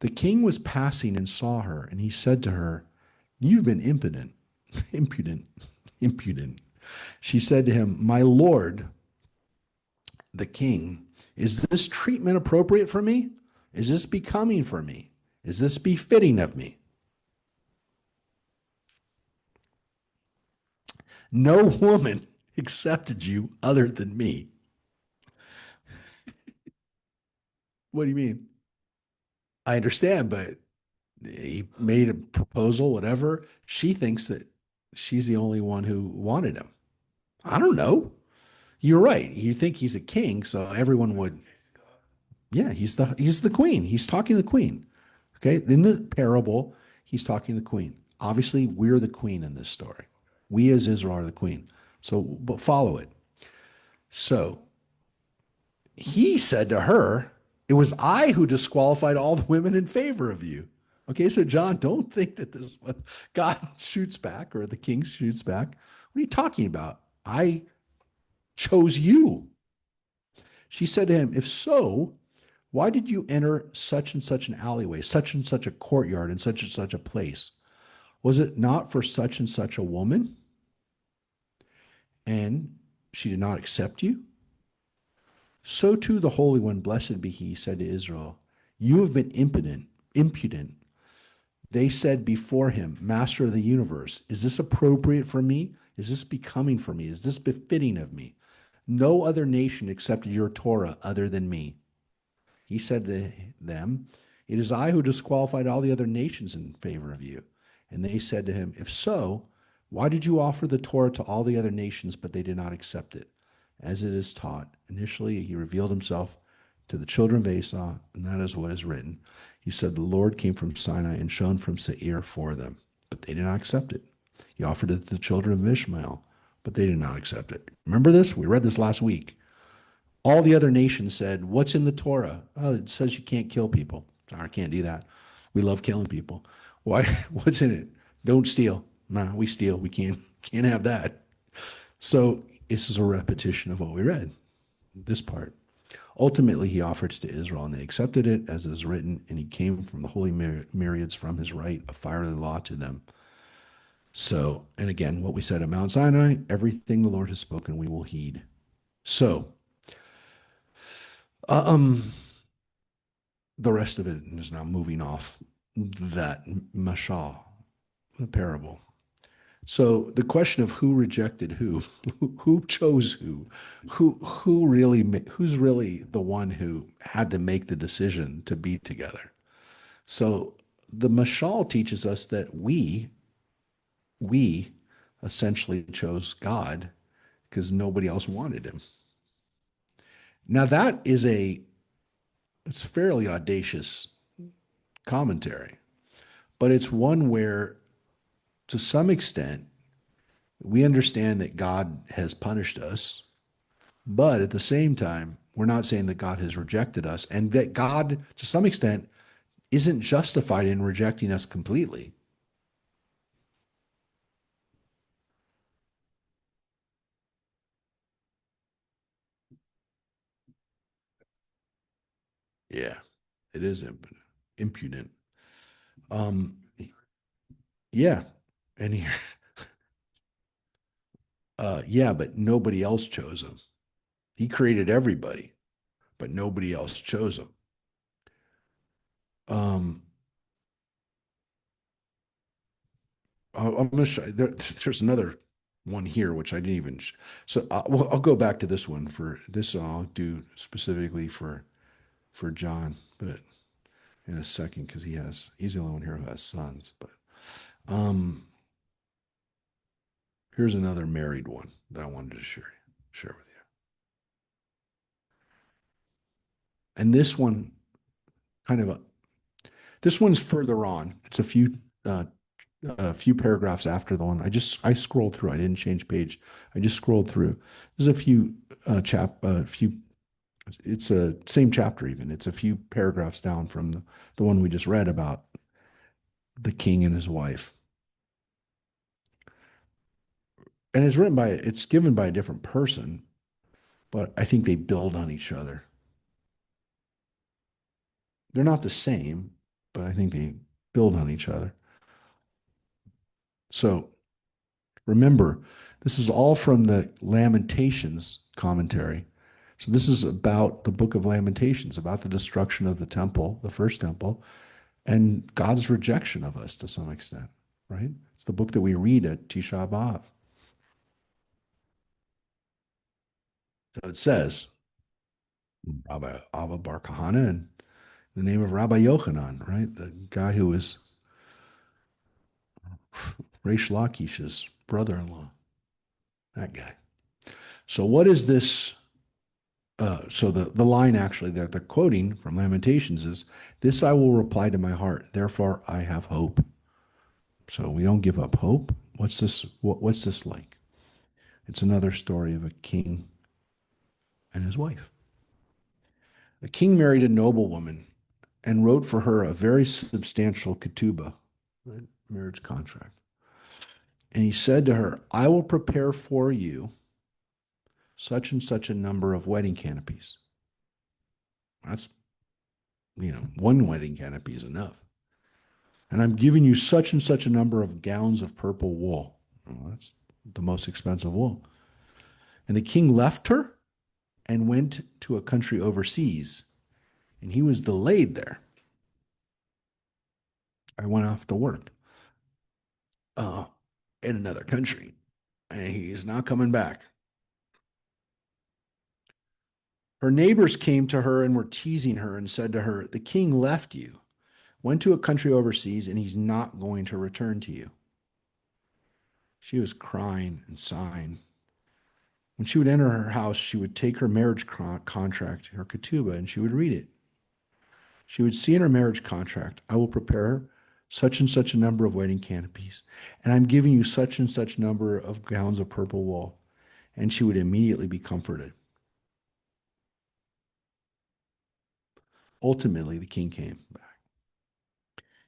The king was passing and saw her, and he said to her, "You've been impudent, impudent, impudent." She said to him, "My lord, the king, is this treatment appropriate for me? Is this becoming for me? Is this befitting of me? No woman accepted you other than me." What do you mean? I understand, but he made a proposal, whatever. She thinks that she's the only one who wanted him. I don't know. You're right. You think he's a king, so everyone would. Yeah, he's the queen. He's talking to the queen. Okay, in the parable, he's talking to the queen. Obviously, we're the queen in this story. We as Israel are the queen. So, but follow it. So he said to her, "It was I who disqualified all the women in favor of you." Okay, so John, don't think that this God shoots back or the king shoots back. What are you talking about? I chose you. She said to him, "If so, why did you enter such and such an alleyway, such and such a courtyard, and such a place? Was it not for such and such a woman? And she did not accept you? So too the Holy One, blessed be he, said to Israel, you have been impudent. They said before him, Master of the universe, is this appropriate for me? Is this becoming for me? Is this befitting of me? No other nation accepted your Torah other than me. He said to them, it is I who disqualified all the other nations in favor of you. And they said to him, if so, why did you offer the Torah to all the other nations, but they did not accept it? As it is taught, initially he revealed himself to the children of Esau, and that is what is written. He said, the Lord came from Sinai and shone from Seir for them, but they did not accept it. He offered it to the children of Ishmael, but they did not accept it. Remember this? We read this last week. All the other nations said, what's in the Torah? Oh, it says you can't kill people. Sorry, I can't do that. We love killing people. Why? What's in it? Don't steal. Nah, we steal. We can't have that. So this is a repetition of what we read, this part. Ultimately, he offered it to Israel, and they accepted it as it is written, and he came from the holy myriads from his right, a fiery law to them. So, and again, what we said at Mount Sinai, everything the Lord has spoken, we will heed. So, the rest of it is now moving off that mashal, the parable. So the question of who rejected who chose who's really the one who had to make the decision to be together. So the mashal teaches us that we essentially chose God because nobody else wanted him. Now that is a it's fairly audacious commentary, but it's one where to some extent we understand that God has punished us, but at the same time, we're not saying that God has rejected us and that God, to some extent, isn't justified in rejecting us completely. Yeah, it is impudent. Um, yeah, and he, yeah, but nobody else chose him. He created everybody, but nobody else chose him. Um, I'm going to show there's another one here which I didn't even. So well, I'll go back to this one for this. I'll do specifically for John, but in a second because he's the only one here who has sons. But um, here's another married one that I wanted to share with you. And this one kind of this one's further on. It's a few paragraphs after the one I scrolled through. I didn't change page. I just scrolled through. There's a few few. It's a same chapter even. It's a few paragraphs down from the one we just read about the king and his wife. And it's given by a different person, but I think they build on each other. They're not the same, but I think they build on each other. So remember, this is all from the Lamentations commentary. So this is about the book of Lamentations, about the destruction of the temple, the first temple, and God's rejection of us to some extent, right? It's the book that we read at Tisha B'Av. So it says, Rabbi Abba Bar Kahana and the name of Rabbi Yochanan, right? The guy who was Reish Lakish's brother-in-law, that guy. So what is this? So the line actually that they're quoting from Lamentations is, "This I will reply to my heart, therefore I have hope." So we don't give up hope. What's this? What's this like? It's another story of a king and his wife. The king married a noblewoman and wrote for her a very substantial ketubah, right? Marriage contract. And he said to her, "I will prepare for you such and such a number of wedding canopies." That's, one wedding canopy is enough. "And I'm giving you such and such a number of gowns of purple wool." Well, that's the most expensive wool. And the king left her and went to a country overseas, and he was delayed there. I went off to work uh, in another country, and he's not coming back. Her neighbors came to her and were teasing her and said to her, "The king left you, went to a country overseas, and he's not going to return to you." She was crying and sighing. When she would enter her house, she would take her marriage contract, her ketubah, and she would read it. She would see in her marriage contract, "I will prepare such and such a number of wedding canopies, and I'm giving you such and such number of gowns of purple wool." And she would immediately be comforted. Ultimately, the king came back.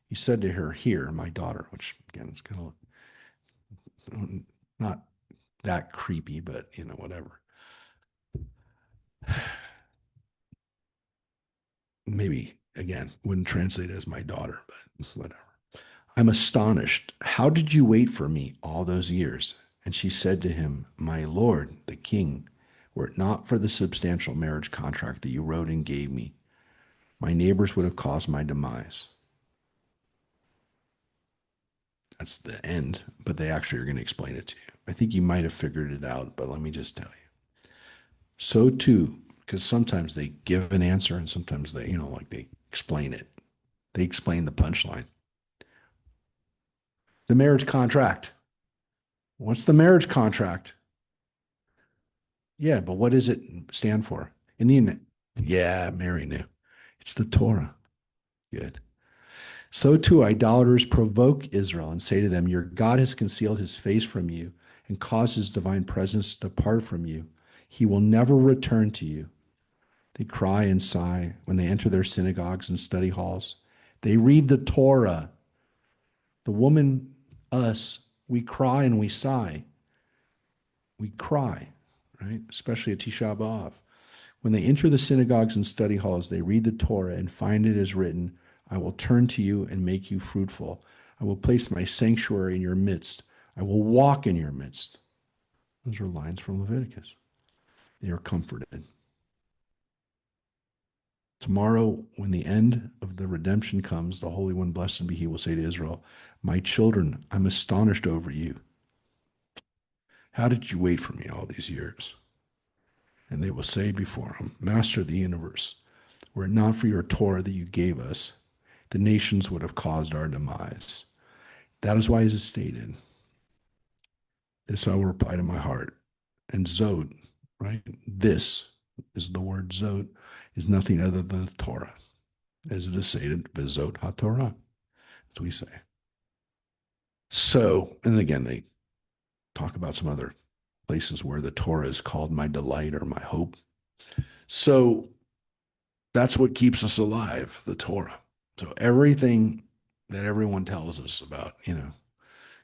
He said to her, "Here, my daughter," which again is kind of not that creepy, but whatever. Maybe again, wouldn't translate as my daughter, but whatever. "I'm astonished. How did you wait for me all those years?" And she said to him, "My lord, the king, were it not for the substantial marriage contract that you wrote and gave me, my neighbors would have caused my demise." That's the end, but they actually are going to explain it to you. I think you might have figured it out, but let me just tell you. So too, because sometimes they give an answer and sometimes they, like they explain it. They explain the punchline. The marriage contract. What's the marriage contract? Yeah, but what does it stand for? In the end, yeah, Mary knew. It's the Torah. Good. So too, idolaters provoke Israel and say to them, your God has concealed his face from you and caused his divine presence to depart from you. He will never return to you. They cry and sigh when they enter their synagogues and study halls. They read the Torah. The woman, us, we cry and we sigh. We cry, right? Especially at Tisha B'Av. When they enter the synagogues and study halls, they read the Torah and find it as written, I will turn to you and make you fruitful. I will place my sanctuary in your midst. I will walk in your midst. Those are lines from Leviticus. They are comforted. Tomorrow, when the end of the redemption comes, the Holy One, blessed be he, will say to Israel, my children, I'm astonished over you. How did you wait for me all these years? And they will say before him, Master of the universe, were it not for your Torah that you gave us, the nations would have caused our demise. That is why it is stated, this I will reply to my heart. And Zod, right? This is the word Zod, is nothing other than the Torah. As it is stated, Vizot HaTorah, as we say. So, and again, they talk about some other places where the Torah is called my delight or my hope. So that's what keeps us alive, the Torah. So everything that everyone tells us about,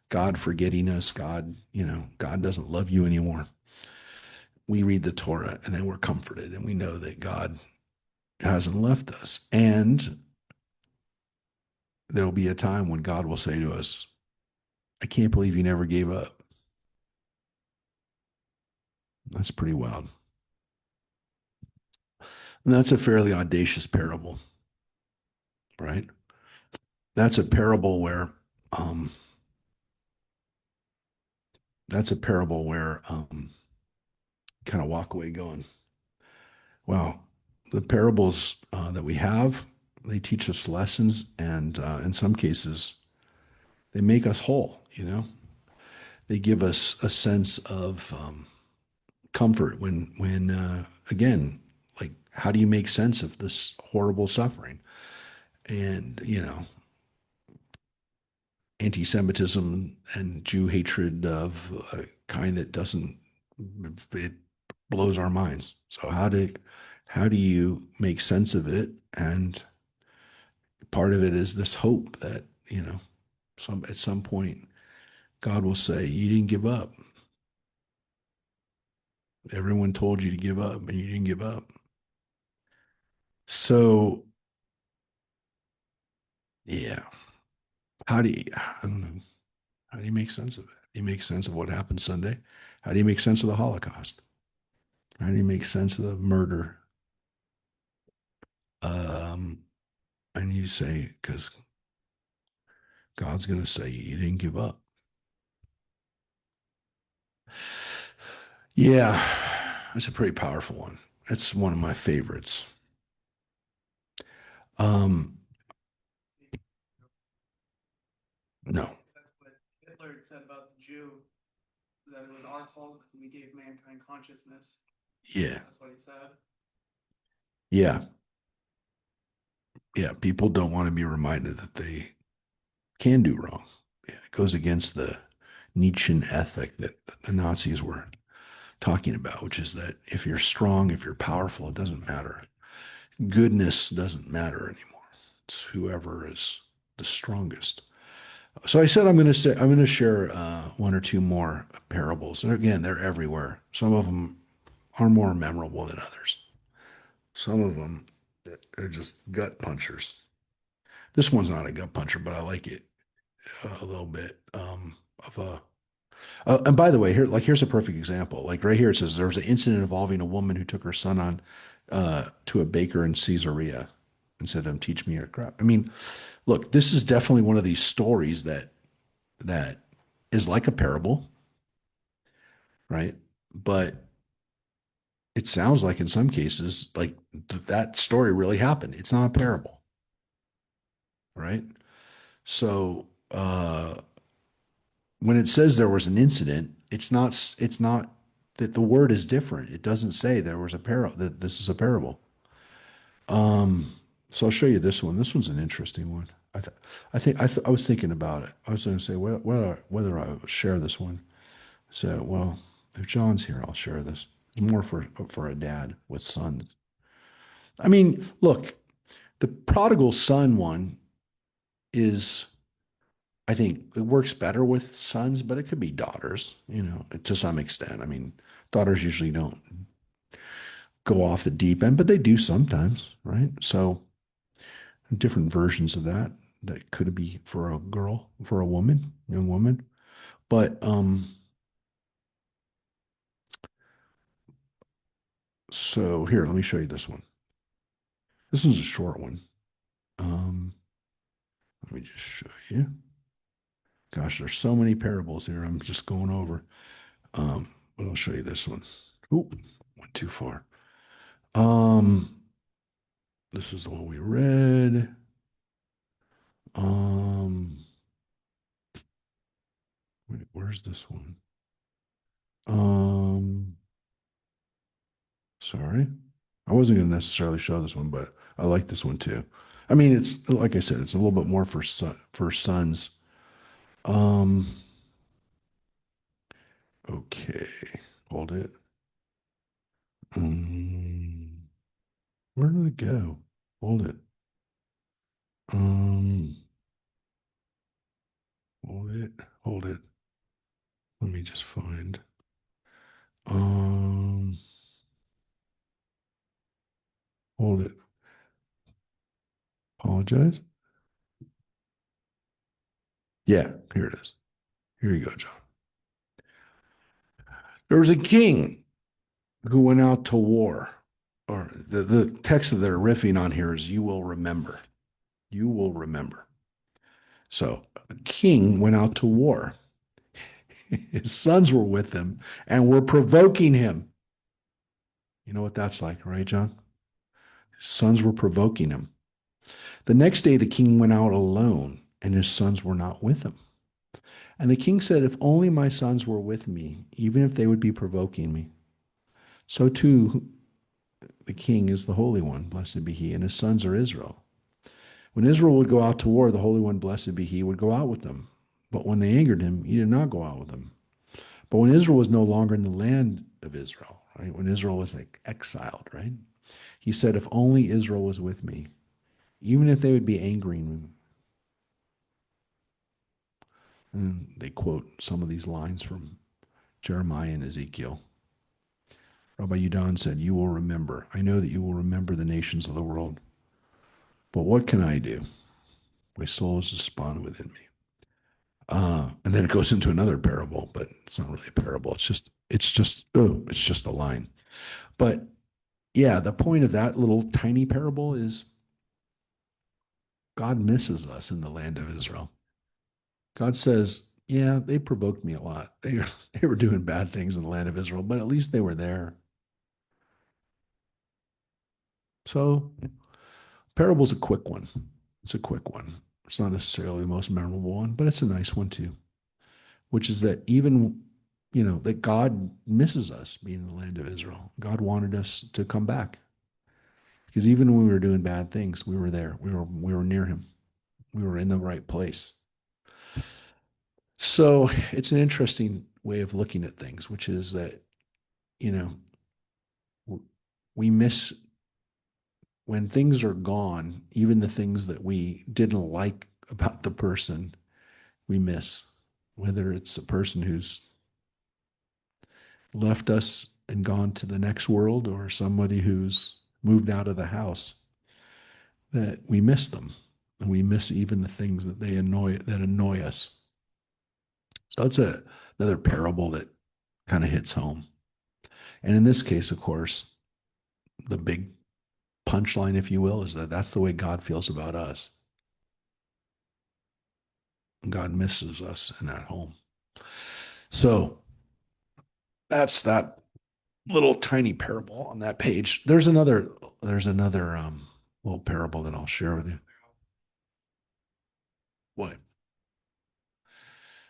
God forgetting us, God doesn't love you anymore. We read the Torah and then we're comforted and we know that God hasn't left us. And there'll be a time when God will say to us, I can't believe you never gave up. That's pretty wild. And that's a fairly audacious parable, right? That's a parable where um that's a parable where kind of walk away going, wow, the parables that we have, they teach us lessons, and in some cases, they make us whole. They give us a sense of comfort when again, like, how do you make sense of this horrible suffering? And anti-Semitism and Jew hatred of a kind that doesn't, it blows our minds. So how do you make sense of it? And part of it is this hope that, at some point God will say, you didn't give up. Everyone told you to give up and you didn't give up. So yeah, I don't know, how do you make sense of it? Do you make sense of what happened Sunday? How do you make sense of the Holocaust? How do you make sense of the murder? Um, and you say, because God's going to say you didn't give up. Yeah, it's a pretty powerful one. It's one of my favorites. Um, no, That's what Hitler said about the Jew, that it was our fault that we gave mankind consciousness. yeah, That's what he said. yeah, yeah. People don't want to be reminded that they can do wrong. Yeah, it goes against the Nietzschean ethic that the Nazis were talking about, which is that if you're strong, if you're powerful, it doesn't matter. Goodness doesn't matter anymore. It's whoever is the strongest. So I said I'm going to share one or two more parables, and again, they're everywhere. Some of them are more memorable than others. Some of them are just gut punchers. This one's not a gut puncher, but I like it a little bit. Of a And by the way, here's a perfect example. Like right here, it says there was an incident involving a woman who took her son on to a baker in Caesarea and said to him, "Teach me your craft." I mean, look, this is definitely one of these stories that is like a parable, right? But it sounds like in some cases, like that story really happened. It's not a parable. right? So when it says there was an incident, it's not that the word is different. It doesn't say there was a parable that this is a parable. Um, so I'll show you this one. This one's an interesting one. I was thinking about it. I was going to say whether I would share this one. So well, if John's here, I'll share this. It's more for a dad with sons. I mean, look, the prodigal son one is, I think it works better with sons, but it could be daughters, to some extent. I mean, daughters usually don't go off the deep end, but they do sometimes, right? So different versions of that could be for a girl, for a woman, young woman. But so here, let me show you this one. This one's a short one. Um, Let me just show you. Gosh, there's so many parables here. I'm just going over. But I'll show you this one. Oop, went too far. Um, this is the one we read. Um, wait, where's this one? Um, Sorry. I wasn't going to necessarily show this one, but I like this one too. I mean, it's like I said, it's a little bit more for sons. Um, okay, hold it. Um, where did it go? Hold it. Um, hold it. Hold it. Let me just find. Um, Hold it. Apologize. Yeah, here it is. Here you go, John. There was a king who went out to war. Or the text that they're riffing on here is you will remember. You will remember. So a king went out to war. His sons were with him and were provoking him. You know what that's like, right, John? His sons were provoking him. The next day, the king went out alone, and his sons were not with him. And the king said, if only my sons were with me, even if they would be provoking me. So too, the king is the Holy One, blessed be he, and his sons are Israel. When Israel would go out to war, the Holy One, blessed be he, would go out with them. But when they angered him, he did not go out with them. But when Israel was no longer in the land of Israel, right? When Israel was like exiled, right? He said, if only Israel was with me, even if they would be angering me. And they quote some of these lines from Jeremiah and Ezekiel. Rabbi Yudan said, you will remember. I know that you will remember the nations of the world. But what can I do? My soul is despondent within me. And then it goes into another parable, but it's not really a parable. It's just a line. But yeah, the point of that little tiny parable is God misses us in the land of Israel. God says, yeah, they provoked me a lot. They were doing bad things in the land of Israel, but at least they were there. So parable's a quick one. It's a quick one. It's not necessarily the most memorable one, but it's a nice one too, which is that even, that God misses us being in the land of Israel. God wanted us to come back because even when we were doing bad things, we were there. We were near him. We were in the right place. So it's an interesting way of looking at things, which is that, you know, we miss when things are gone, even the things that we didn't like about the person, we miss. Whether it's a person who's left us and gone to the next world or somebody who's moved out of the house, that we miss them. And we miss even the things that annoy us. So it's another parable that kind of hits home. And in this case, of course, the big punchline, if you will, is that that's the way God feels about us. God misses us in that home. So that's that little tiny parable on that page. There's another little parable that I'll share with you.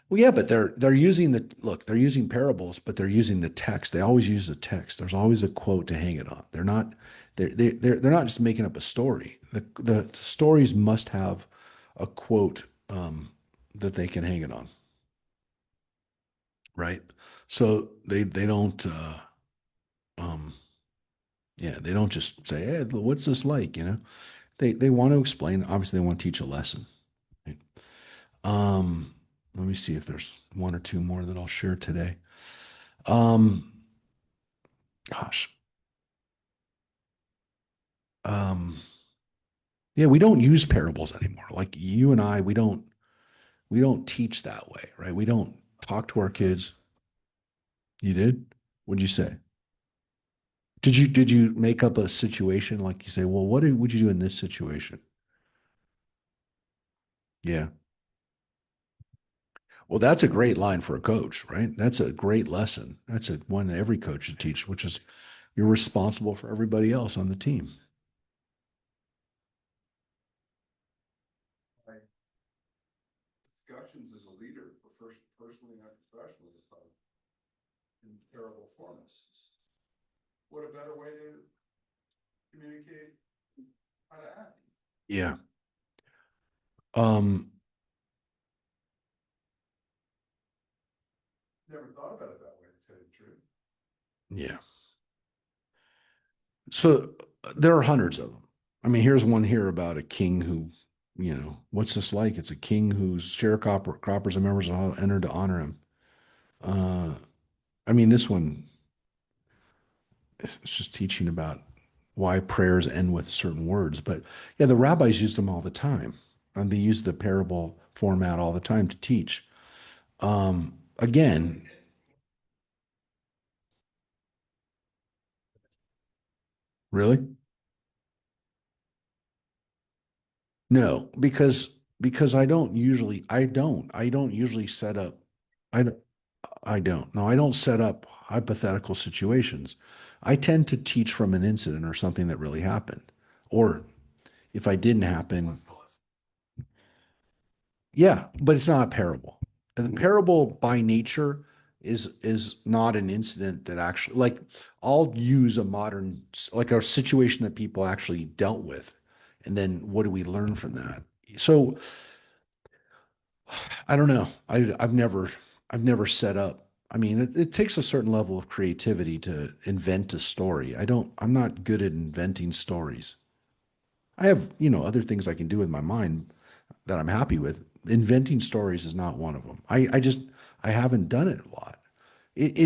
Well, yeah, but they're using they're using parables, but they're using the text. They always use the text. There's always a quote to hang it on. They're not just making up a story. The stories must have a quote that they can hang it on, right? So they don't um yeah, they don't just say, "Hey, what's this like?" You know, they want to explain. Obviously, they want to teach a lesson. Right? Um, Let me see if there's one or two more that I'll share today. Um, Gosh, um, yeah, we don't use parables anymore. Like you and I, we don't teach that way, right? We don't talk to our kids. You did? What'd you say? Did you make up a situation like you say, well, would you do in this situation? Yeah. Well, that's a great line for a coach, right? That's a great lesson. That's a one that every coach should teach, which is you're responsible for everybody else on the team. Like, discussions as a leader, personally and professionally, in terrible formats. What a better way to communicate how to act. Yeah. Um, Never thought about it that way, to tell you the truth. yeah. So there are hundreds of them. I mean, here's one here about a king who, what's this like? It's a king whose sharecroppers and members all entered to honor him. Uh, I mean, this one it's just teaching about why prayers end with certain words. But yeah, the rabbis used them all the time. And they use the parable format all the time to teach. Again, really? No, because I don't usually set up I don't I don't. No, I don't set up hypothetical situations. I tend to teach from an incident or something that really happened. Or if I didn't happen, yeah, but it's not a parable. And the parable by nature is not an incident that actually like I'll use a modern like a situation that people actually dealt with. And then what do we learn from that? So I don't know. I've never set up. I mean, it takes a certain level of creativity to invent a story. I'm not good at inventing stories. I have, other things I can do with my mind that I'm happy with. Inventing stories is not one of them. I haven't done it a lot. It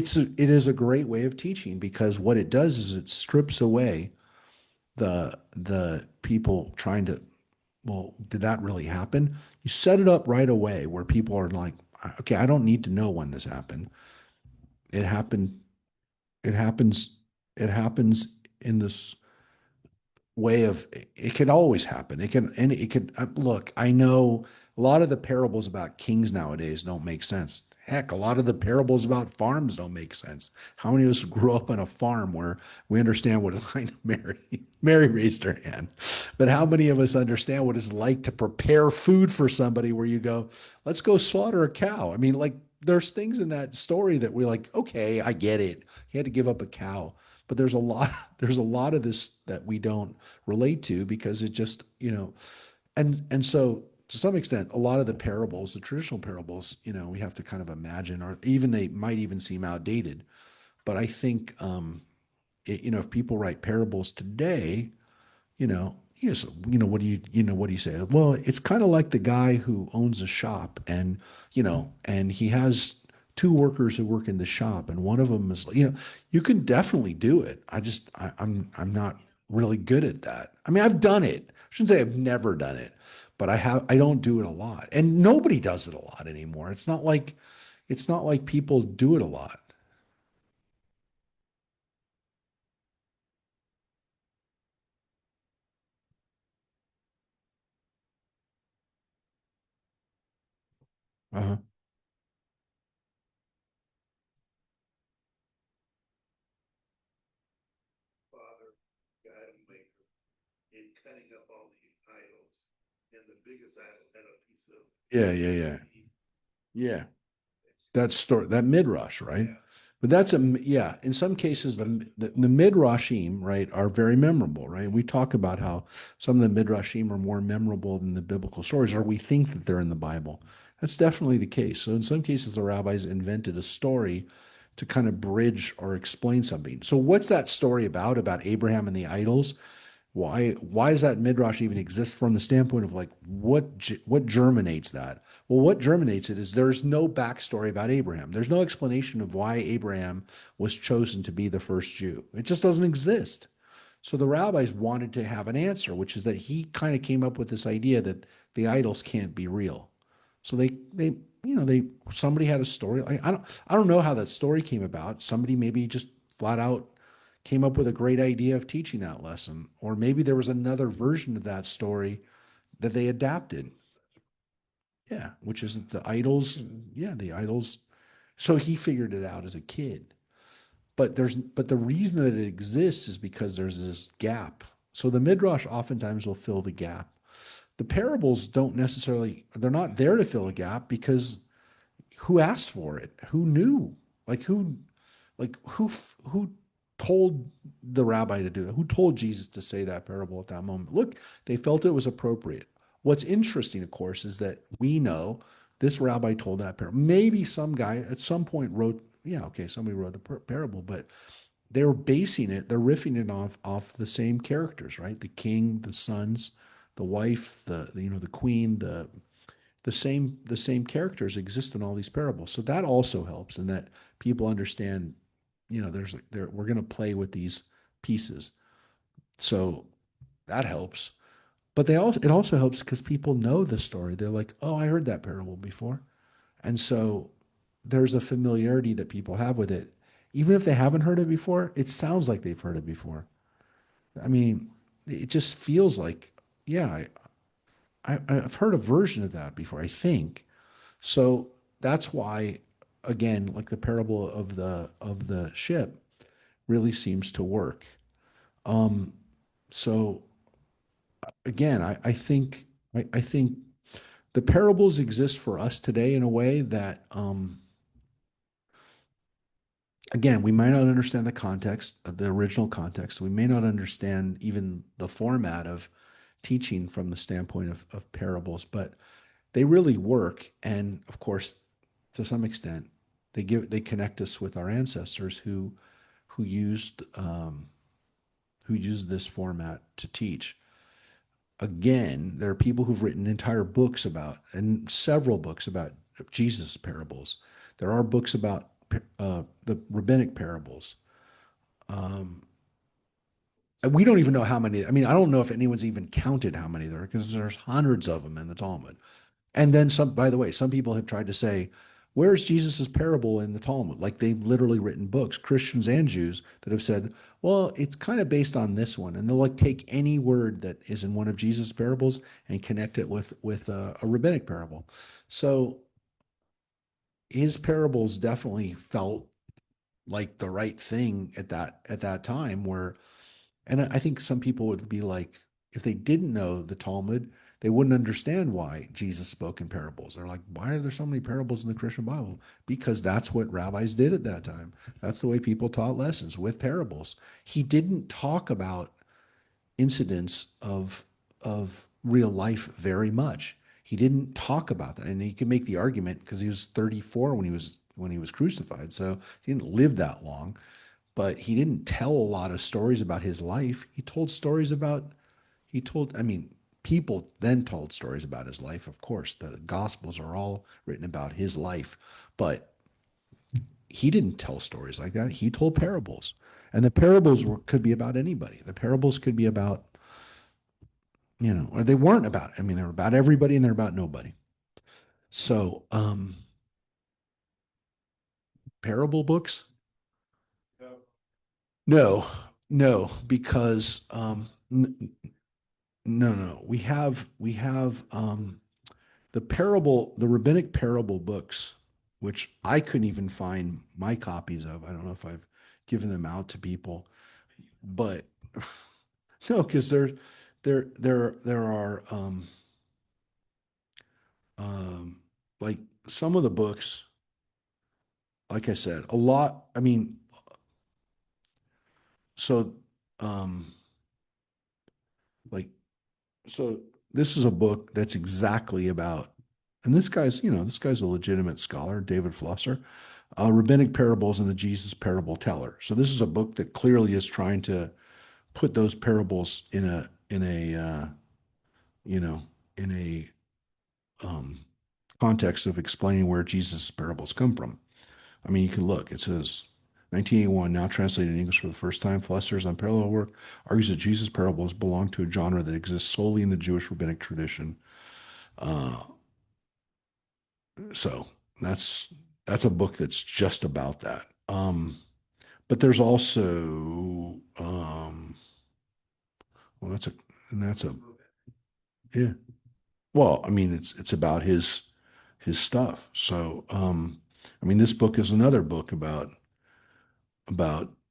is a great way of teaching because what it does is it strips away the people trying to, well, did that really happen? You set it up right away where people are like, okay, I don't need to know when this happened. It happened. It happens. It happens in this way of it can always happen. It could look, I know a lot of the parables about kings nowadays don't make sense. Heck, a lot of the parables about farms don't make sense. How many of us grew up on a farm where we understand what it's like to marry? Mary raised her hand. But how many of us understand what it's like to prepare food for somebody where you go, let's go slaughter a cow? I mean, like there's things in that story that we're like, okay, I get it. He had to give up a cow. But there's a lot of this that we don't relate to because it just, and so to some extent, a lot of the parables, the traditional parables, we have to kind of imagine, or even they might even seem outdated. But I think, if people write parables today, yes, what do you say? Well, it's kind of like the guy who owns a shop and he has two workers who work in the shop and one of them is, you can definitely do it. I'm not really good at that. I mean, I've done it. I shouldn't say I've never done it, but I don't do it a lot. And nobody does it a lot anymore. It's not like people do it a lot. Uh-huh. Father, God and maker, in cutting up all the idols. And the biggest idol had a piece of Yeah, yeah, yeah. Yeah. that story, that midrash, right? Yeah. But that's yeah. In some cases, the midrashim, right, are very memorable, right? We talk about how some of the midrashim are more memorable than the biblical stories, or we think that they're in the Bible. That's definitely the case. So in some cases, the rabbis invented a story to kind of bridge or explain something. So what's that story about? About Abraham and the idols? Why does that midrash even exist from the standpoint of like what germinates that? Well, what germinates it is there's no backstory about Abraham. There's no explanation of why Abraham was chosen to be the first Jew. It just doesn't exist. So the rabbis wanted to have an answer, which is that he kind of came up with this idea that the idols can't be real. So they they somebody had a story. I don't know how that story came about. Somebody maybe just flat out came up with a great idea of teaching that lesson, or maybe there was another version of that story that they adapted. Yeah, which is the idols. Yeah, the idols. So he figured it out as a kid. But the reason that it exists is because there's this gap. So the midrash oftentimes will fill the gap. The parables don't necessarily, they're not there to fill a gap because who asked for it? Who knew? Like who who told the rabbi to do it? Who told Jesus to say that parable at that moment? Look, they felt it was appropriate. What's interesting, of course, is that we know this rabbi told that parable. Maybe some guy at some point wrote, yeah, okay, somebody wrote the parable, but they're basing it, they're riffing it off the same characters, right? The king, the sons, the wife, the queen, the same characters exist in all these parables. So that also helps in that people understand, we're going to play with these pieces. So that helps. But it also helps because people know the story. They're like, "Oh, I heard that parable before." And so there's a familiarity that people have with it. Even if they haven't heard it before, it sounds like they've heard it before. I mean, it just feels like, yeah, I've heard a version of that before, I think. So that's why, again, like the parable of the ship really seems to work. Um, so again, I think the parables exist for us today in a way that again, we might not understand the context, the original context. We may not understand even the format of teaching from the standpoint of parables, but they really work. And of course, to some extent, they connect us with our ancestors who used who used this format to teach. Again, there are people who've written entire books about and several books about Jesus parables. There are books about the rabbinic parables. Um, and we don't even know how many. I mean, I don't know if anyone's even counted how many there are because there's hundreds of them in the Talmud. And then some, by the way, some people have tried to say, where's Jesus's parable in the Talmud? Like they've literally written books, Christians and Jews, that have said, well, it's kind of based on this one. And they'll like take any word that is in one of Jesus' parables and connect it with a rabbinic parable. So his parables definitely felt like the right thing at that time where and I think some people would be like, if they didn't know the Talmud, they wouldn't understand why Jesus spoke in parables. They're like, why are there so many parables in the Christian Bible? Because that's what rabbis did at that time. That's the way people taught lessons with parables. He didn't talk about incidents of real life very much. He didn't talk about that. And you can make the argument because he was 34 when he was crucified. So he didn't live that long, but he didn't tell a lot of stories about his life. I mean, people then told stories about his life, of course. The Gospels are all written about his life, but he didn't tell stories like that. He told parables. And the parables could be about anybody. The parables could be about, or they weren't about, I mean, they were about everybody and they're about nobody. So, parable books? Yeah. No, no, because no, no. The rabbinic parable books, which I couldn't even find my copies of. I don't know if I've given them out to people, but no, because there are um like some of the books like I said, a lot. I mean, so, um, like, so this is a book that's exactly about, and this guy's a legitimate scholar, David Flusser, rabbinic parables and the Jesus parable teller. So this is a book that clearly is trying to put those parables you know, in a um, context of explaining where Jesus' parables come from. I mean, you can look. It says 1981, now translated in English for the first time. Flusser's unparalleled work argues that Jesus' parables belong to a genre that exists solely in the Jewish rabbinic tradition. Uh, so that's a book that's just about that. But there's also well, that's a yeah. Well, I mean, it's about his stuff. So, I mean, this book is another book about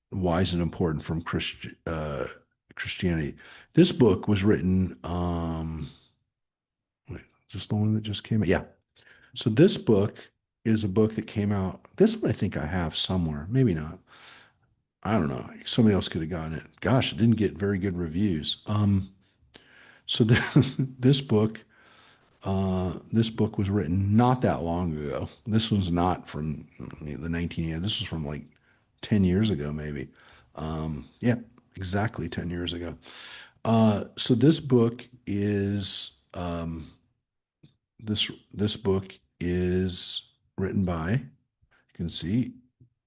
why is it important from Christianity. This book was written. Wait, is this the one that just came out? Yeah. So this book is a book that came out. This one I think I have somewhere. Maybe not. I don't know. Somebody else could have gotten it. Gosh, it didn't get very good reviews. So this book this book was written not that long ago. This was not from the 1980s. This was from like 10 years ago, maybe. Yeah, exactly 10 years ago. So this book is written by, you can see,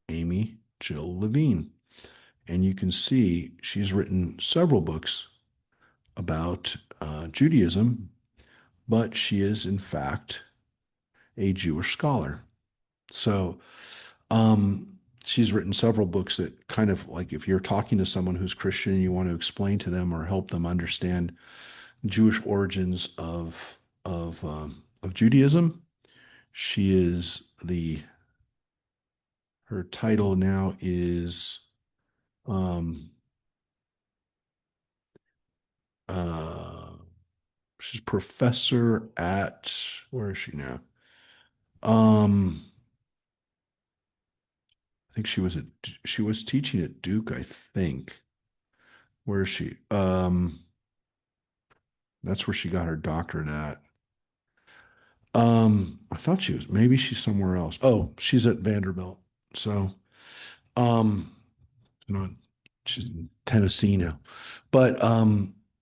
Amy Jill Levine. And you can see she's written several books about Judaism, but she is, in fact, a Jewish scholar. So she's written several books that kind of like if you're talking to someone who's Christian and you want to explain to them or help them understand Jewish origins of Judaism, she is the her title now is um, uh, she's professor at where is she now? Um, I think she was teaching at Duke, I think. Where is she? That's where she got her doctorate at. I thought she was maybe she's somewhere else. Oh, she's at Vanderbilt. So, um, not she's in Tennessee now. But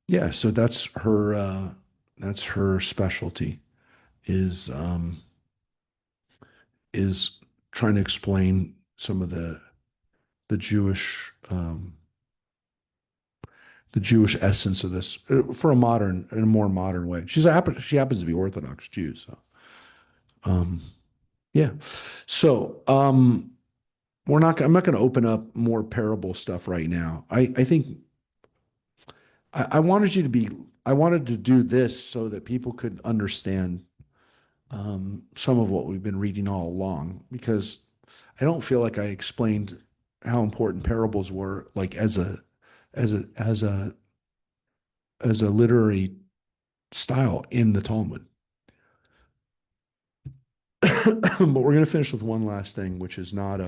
yeah, so that's her specialty is trying to explain some of the Jewish the Jewish essence of this for in a more modern way. She happens to be Orthodox Jew, so um, yeah. So I'm not going to open up more parable stuff right now. I think I wanted I wanted to do this so that people could understand some of what we've been reading all along because I don't feel like I explained how important parables were, like as a as a as a literary style in the Talmud. But we're going to finish with one last thing, which is not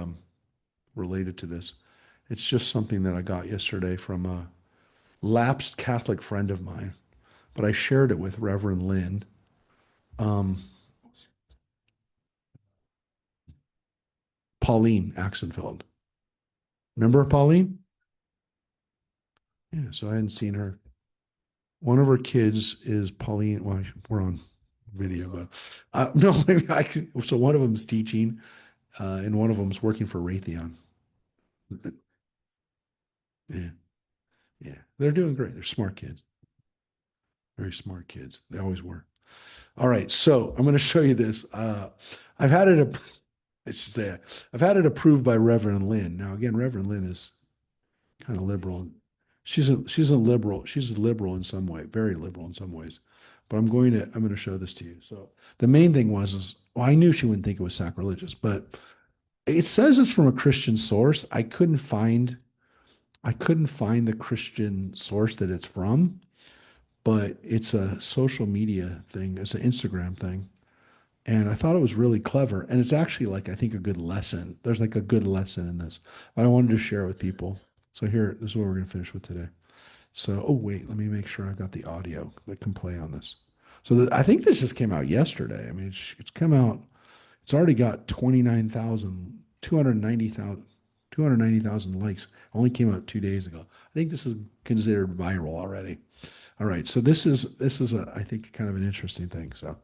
related to this. It's just something that I got yesterday from a lapsed Catholic friend of mine, but I shared it with Reverend Lynn. Um, Pauline Axenfeld. Remember Pauline? Yeah, so I hadn't seen her. One of her kids is Pauline. Well, we're on video, but no, maybe I can. So one of them's teaching, and one of them's working for Raytheon. Yeah, yeah, they're doing great. They're smart kids, very smart kids. They always were. All right, so I'm going to show you this. I've had it. I should say I've had it approved by Reverend Lynn. Now, again, Reverend Lynn is kind of liberal. She's a liberal. She's a liberal in some way, very liberal in some ways. But I'm going to show this to you. So the main thing was well, I knew she wouldn't think it was sacrilegious, but it says it's from a Christian source. I couldn't find the Christian source that it's from, but it's a social media thing. It's an Instagram thing, And I thought it was really clever. And it's actually like, I think, a good lesson. There's like a good lesson in this. I wanted to share with people. So here, this is what we're going to finish with today. So, oh, wait, let me make sure I've got the audio that can play on this. So I think this just came out yesterday. I mean, it's come out, it's already got 290,000 likes. Only came out 2 days ago. I think this is considered viral already. All right. So this is a, I think, kind of an interesting thing. So I'll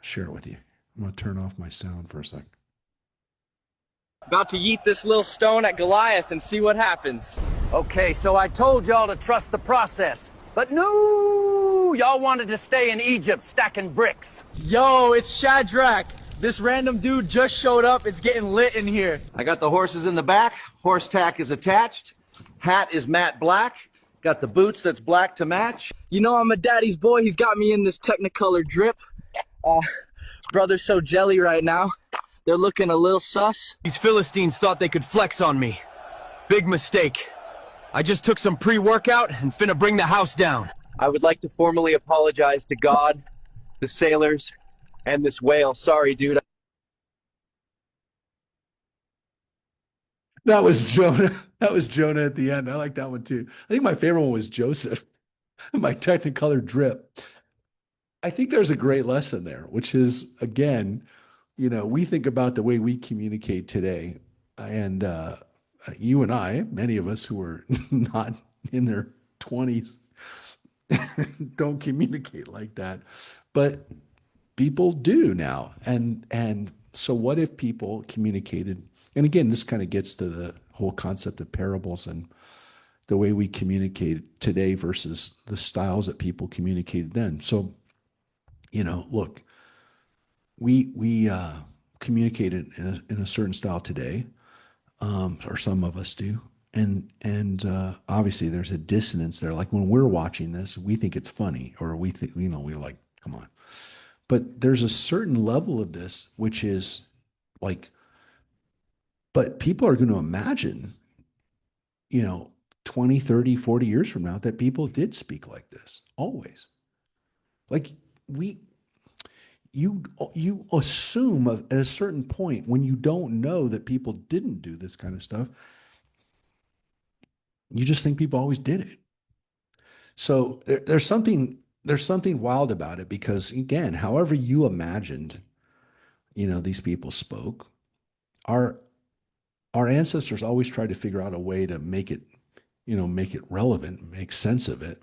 share it with you. I'm going to turn off my sound for a sec. About to yeet this little stone at Goliath and see what happens. Okay, so I told y'all to trust the process. But no, y'all wanted to stay in Egypt stacking bricks. Yo, it's Shadrach. This random dude just showed up. It's getting lit in here. I got the horses in the back. Horse tack is attached. Hat is matte black. Got the boots that's black to match. You know I'm a daddy's boy. He's got me in this Technicolor drip. Brother's so jelly right now. They're looking a little sus. These Philistines thought they could flex on me. Big mistake. I just took some pre-workout and finna bring the house down. I would like to formally apologize to God, the sailors, and this whale. Sorry, dude. That was Jonah. That was Jonah at the end. I like that one too. I think my favorite one was Joseph, my Technicolor drip. I think there's a great lesson there, which is, again, we think about the way we communicate today, and you and I, many of us who are not in their 20s, don't communicate like that, but people do now. And so what if people communicated? And again, this kind of gets to the whole concept of parables and the way we communicate today versus the styles that people communicated then. So, look, we communicated in a certain style today, or some of us do, and obviously there's a dissonance there. Like when we're watching this, we think it's funny, or we think we're like, come on. But there's a certain level of this which is like, but people are going to imagine, 20, 30, 40 years from now that people did speak like this always. Like you assume at a certain point, when you don't know that people didn't do this kind of stuff, you just think people always did it. So there's something wild about it, because again, however you imagined, these people spoke, our ancestors always tried to figure out a way to make it relevant, make sense of it.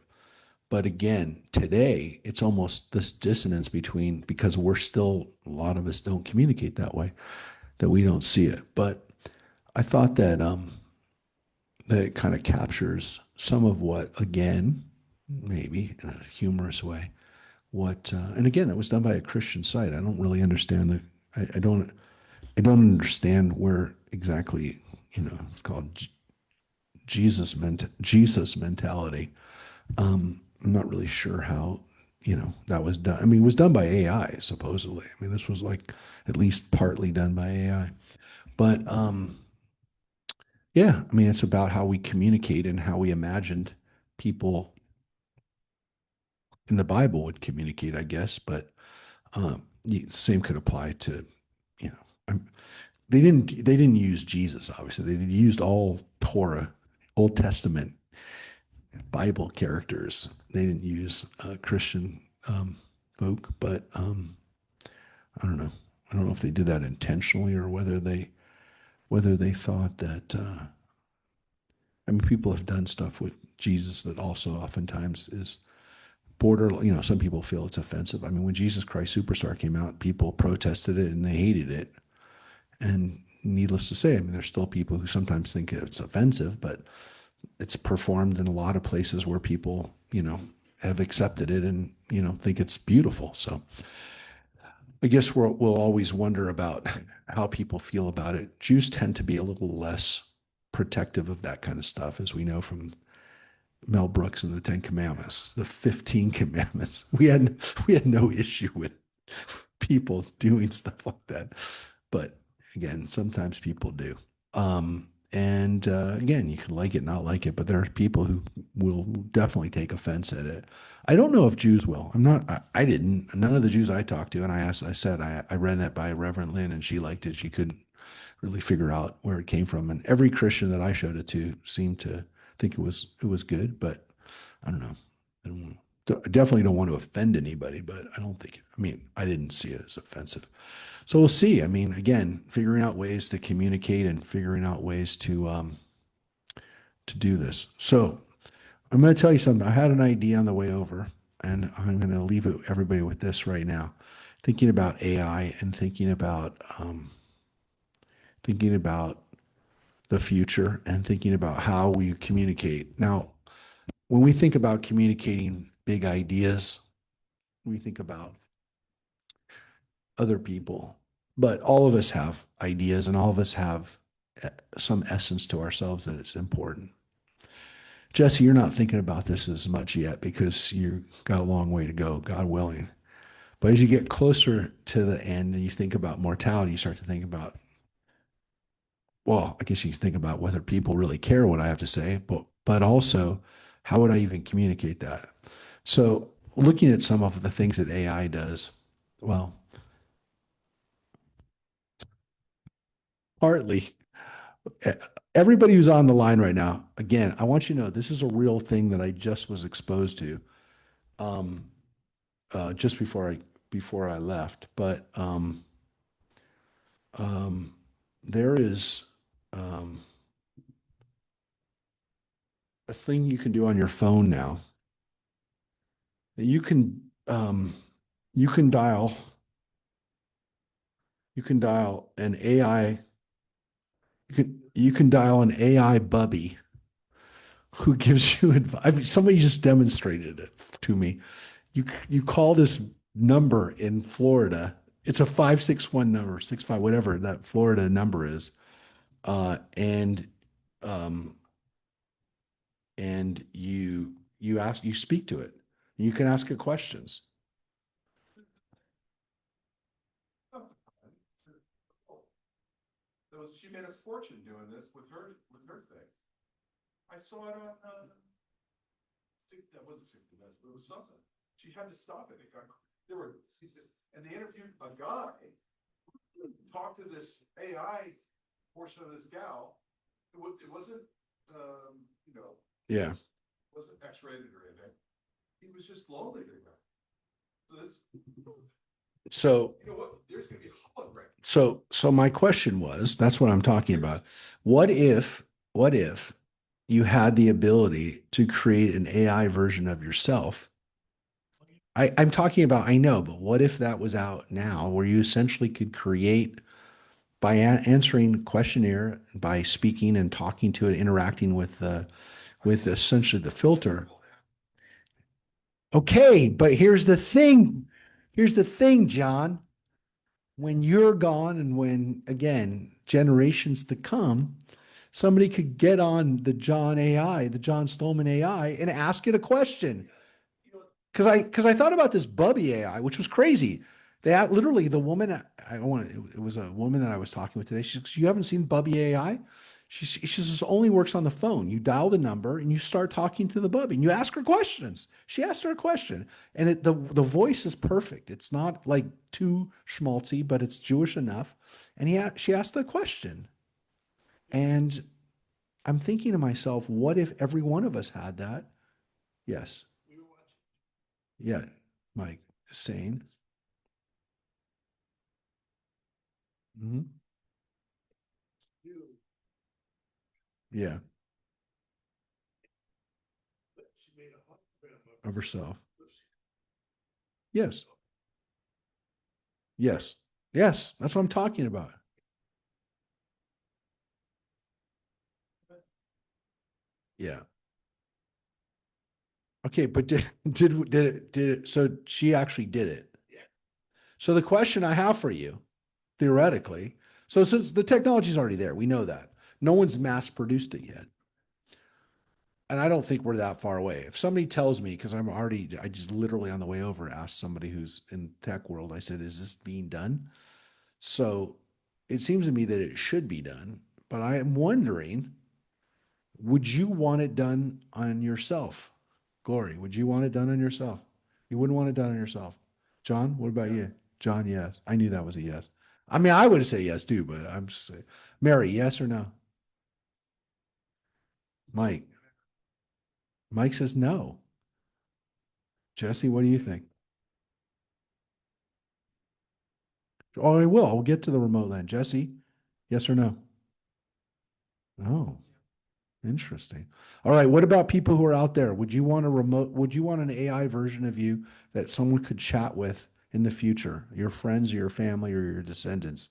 But again, today, it's almost this dissonance because we're still, a lot of us don't communicate that way, that we don't see it. But I thought that it kind of captures some of what, again, maybe in a humorous way, and again, it was done by a Christian site. I don't really understand I don't understand where exactly, it's called Jesus mentality. I'm not really sure how, that was done. I mean, it was done by AI, supposedly. I mean, this was like at least partly done by AI. But yeah, I mean, it's about how we communicate and how we imagined people in the Bible would communicate, I guess. But the same could apply to, they didn't use Jesus, obviously. They used all Torah, Old Testament Bible characters. They didn't use Christian folk, but I don't know. I don't know if they did that intentionally, or whether they thought that. I mean, people have done stuff with Jesus that also oftentimes is border. Some people feel it's offensive. I mean, when Jesus Christ Superstar came out, people protested it and they hated it. And needless to say, I mean, there's still people who sometimes think it's offensive, but it's performed in a lot of places where people, have accepted it and, think it's beautiful. So I guess we'll always wonder about how people feel about it. Jews tend to be a little less protective of that kind of stuff, as we know from Mel Brooks and the 10 Commandments, the 15 Commandments. We had no issue with people doing stuff like that. But again, sometimes people do. And again, you can like it, not like it, but there are people who will definitely take offense at it. I don't know if Jews will. I'm not, I didn't. None of the Jews I talked to, and I said, I read that by Reverend Lynn and she liked it. She couldn't really figure out where it came from. And every Christian that I showed it to seemed to think it was good, but I don't know. I definitely don't want to offend anybody, but I don't think, I mean, I didn't see it as offensive. So we'll see. I mean, again, figuring out ways to communicate and figuring out ways to do this. So I'm going to tell you something. I had an idea on the way over, and I'm going to leave everybody with this right now. Thinking about AI and thinking about the future and thinking about how we communicate. Now, when we think about communicating big ideas, we think about other people, but all of us have ideas and all of us have some essence to ourselves that it's important. Jesse, you're not thinking about this as much yet because you've got a long way to go, God willing. But as you get closer to the end and you think about mortality, you start to think about, well, I guess you think about whether people really care what I have to say, but also how would I even communicate that? So looking at some of the things that AI does, well, partly everybody who's on the line right now, again, I want you to know this is a real thing that I just was exposed to um, just before I left. But um, there is a thing you can do on your phone now. You can you can dial an AI. You can dial an AI bubby who gives you advice. I mean, somebody just demonstrated it to me. You call this number in Florida. It's a 561 number, 65, whatever that Florida number is. And um, and you speak to it. You can ask it questions. She made a fortune doing this with her thing. I saw it on, that wasn't 60 Minutes, but it was something. She had to stop it. And they interviewed a guy, talked to this AI portion of this gal. It wasn't, you know, Yeah. wasn't X-rated or anything. He was just lonely to her. So You know what? There's gonna be a hologram. so my question was, that's what I'm talking about. What if you had the ability to create an AI version of yourself? I'm talking about, I know, but what if that was out now where you essentially could create by answering questionnaire, by speaking and talking to it, interacting with essentially the filter. Okay, but here's the thing. Here's the thing, John. When you're gone and when again generations to come, somebody could get on the John Stillman AI, and ask it a question. Because I thought about this Bubby AI, which was crazy. Literally the woman I want it was a woman that I was talking with today. She says, "You haven't seen Bubby AI?" She says only works on the phone. You dial the number and you start talking to the Bubby and you ask her questions. She asked her a question, and the voice is perfect. It's not like too schmaltzy, but it's Jewish enough. And she asked a question, and I'm thinking to myself, what if every one of us had that? Yes. Yeah, Mike, sane. Mhm. Yeah, of herself. Yes. Yes. Yes. That's what I'm talking about. Yeah. Okay, but so she actually did it. So the question I have for you, theoretically, so since the technology's already there, we know that. No one's mass produced it yet. And I don't think we're that far away. If somebody tells me, because I just literally on the way over asked somebody who's in tech world, I said, is this being done? So it seems to me that it should be done but I am wondering, would you want it done on yourself? Glory, would you want it done on yourself? You wouldn't want it done on yourself. John, what about you? John, yes. I knew that was a yes. I mean, I would say yes too, but I'm just saying. Mary, yes or no? Mike. Mike says no. Jesse, what do you think? Oh, I will. We'll get to the remote then. Jesse, yes or no? Oh, interesting. All right. What about people who are out there? Would you want a remote? Would you want an AI version of you that someone could chat with in the future? Your friends or your family or your descendants?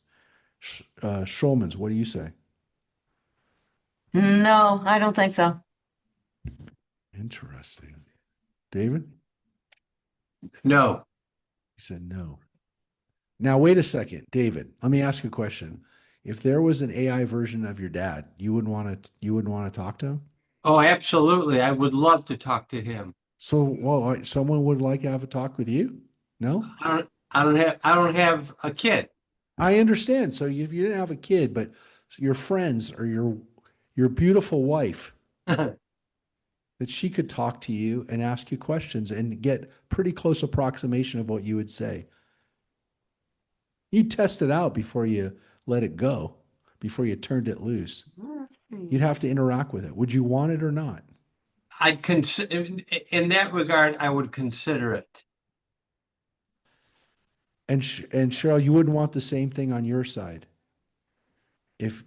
Schulman's, what do you say? No, I don't think so. Interesting. David? No. He said no. Now, wait a second, David. Let me ask you a question. If there was an AI version of your dad, you wouldn't want to talk to him? Oh, absolutely. I would love to talk to him. So, well, someone would like to have a talk with you? No? I don't have a kid. I understand. So if you didn't have a kid, but your friends or your beautiful wife, that she could talk to you and ask you questions and get pretty close approximation of what you would say. You test it out before you let it go, before you turned it loose. You'd have to interact with it. Would you want it or not? I'd consider, in that regard, I would consider it. And Cheryl, you wouldn't want the same thing on your side. If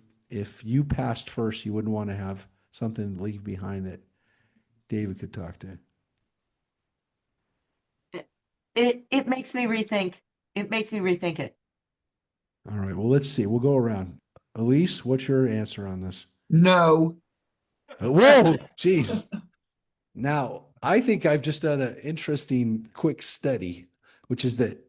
you passed first, you wouldn't want to have something to leave behind that David could talk to. It makes me rethink. It makes me rethink it. All right. Well, let's see. We'll go around. Elise, what's your answer on this? No. Whoa, jeez. Now, I think I've just done an interesting quick study, which is that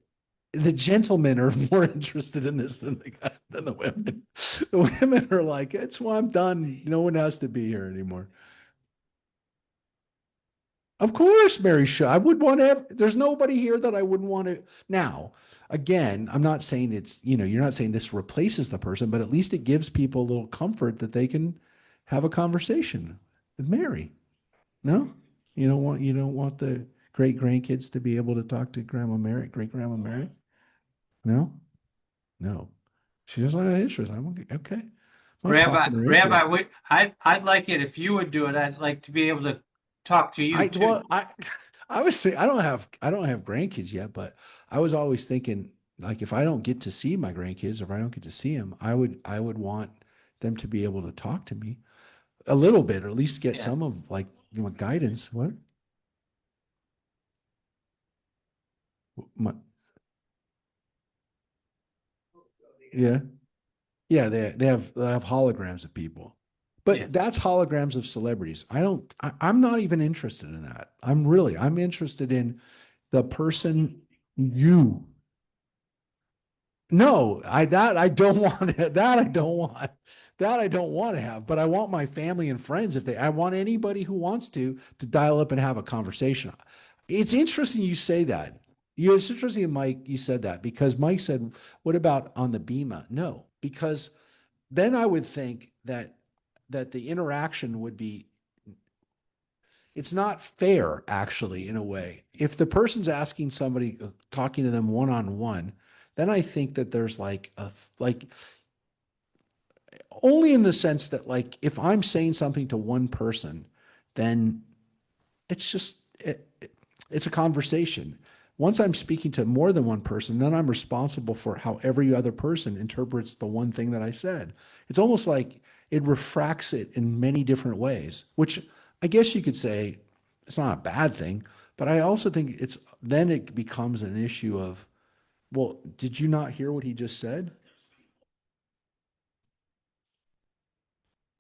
the gentlemen are more interested in this than the women. The women are like, it's well, I'm done. No one has to be here anymore. Of course, Mary Shaw. I would want to there's nobody here that I wouldn't want to. Now, again, I'm not saying you're not saying this replaces the person, but at least it gives people a little comfort that they can have a conversation with Mary. No? You don't want the great grandkids to be able to talk to Grandma Mary, great Grandma Mary? No? No. She doesn't have interest. I'm okay. I'm I'd like it if you would do it. I'd like to be able to talk to you too. Well, I was thinking, I don't have grandkids yet, but I was always thinking, like, if I don't get to see my grandkids, or if I don't get to see them, I would want them to be able to talk to me a little bit, or at least get some of guidance. What? Yeah. Yeah, they have holograms of people. But that's holograms of celebrities. I'm not even interested in that. I'm interested in the person you. No, I don't want it. That I don't want. That I don't want to have. But I want my family and friends, I want anybody who wants to dial up and have a conversation. It's interesting you say that. It's interesting, Mike, you said that, because Mike said, what about on the Bema? No, because then I would think that the interaction would be, it's not fair, actually, in a way. If the person's asking somebody, talking to them one-on-one, then I think that there's like only in the sense that, like, if I'm saying something to one person, then it's just, it's a conversation. Once I'm speaking to more than one person, then I'm responsible for how every other person interprets the one thing that I said. It's almost like it refracts it in many different ways, which I guess you could say it's not a bad thing, but I also think then it becomes an issue of, well, did you not hear what he just said?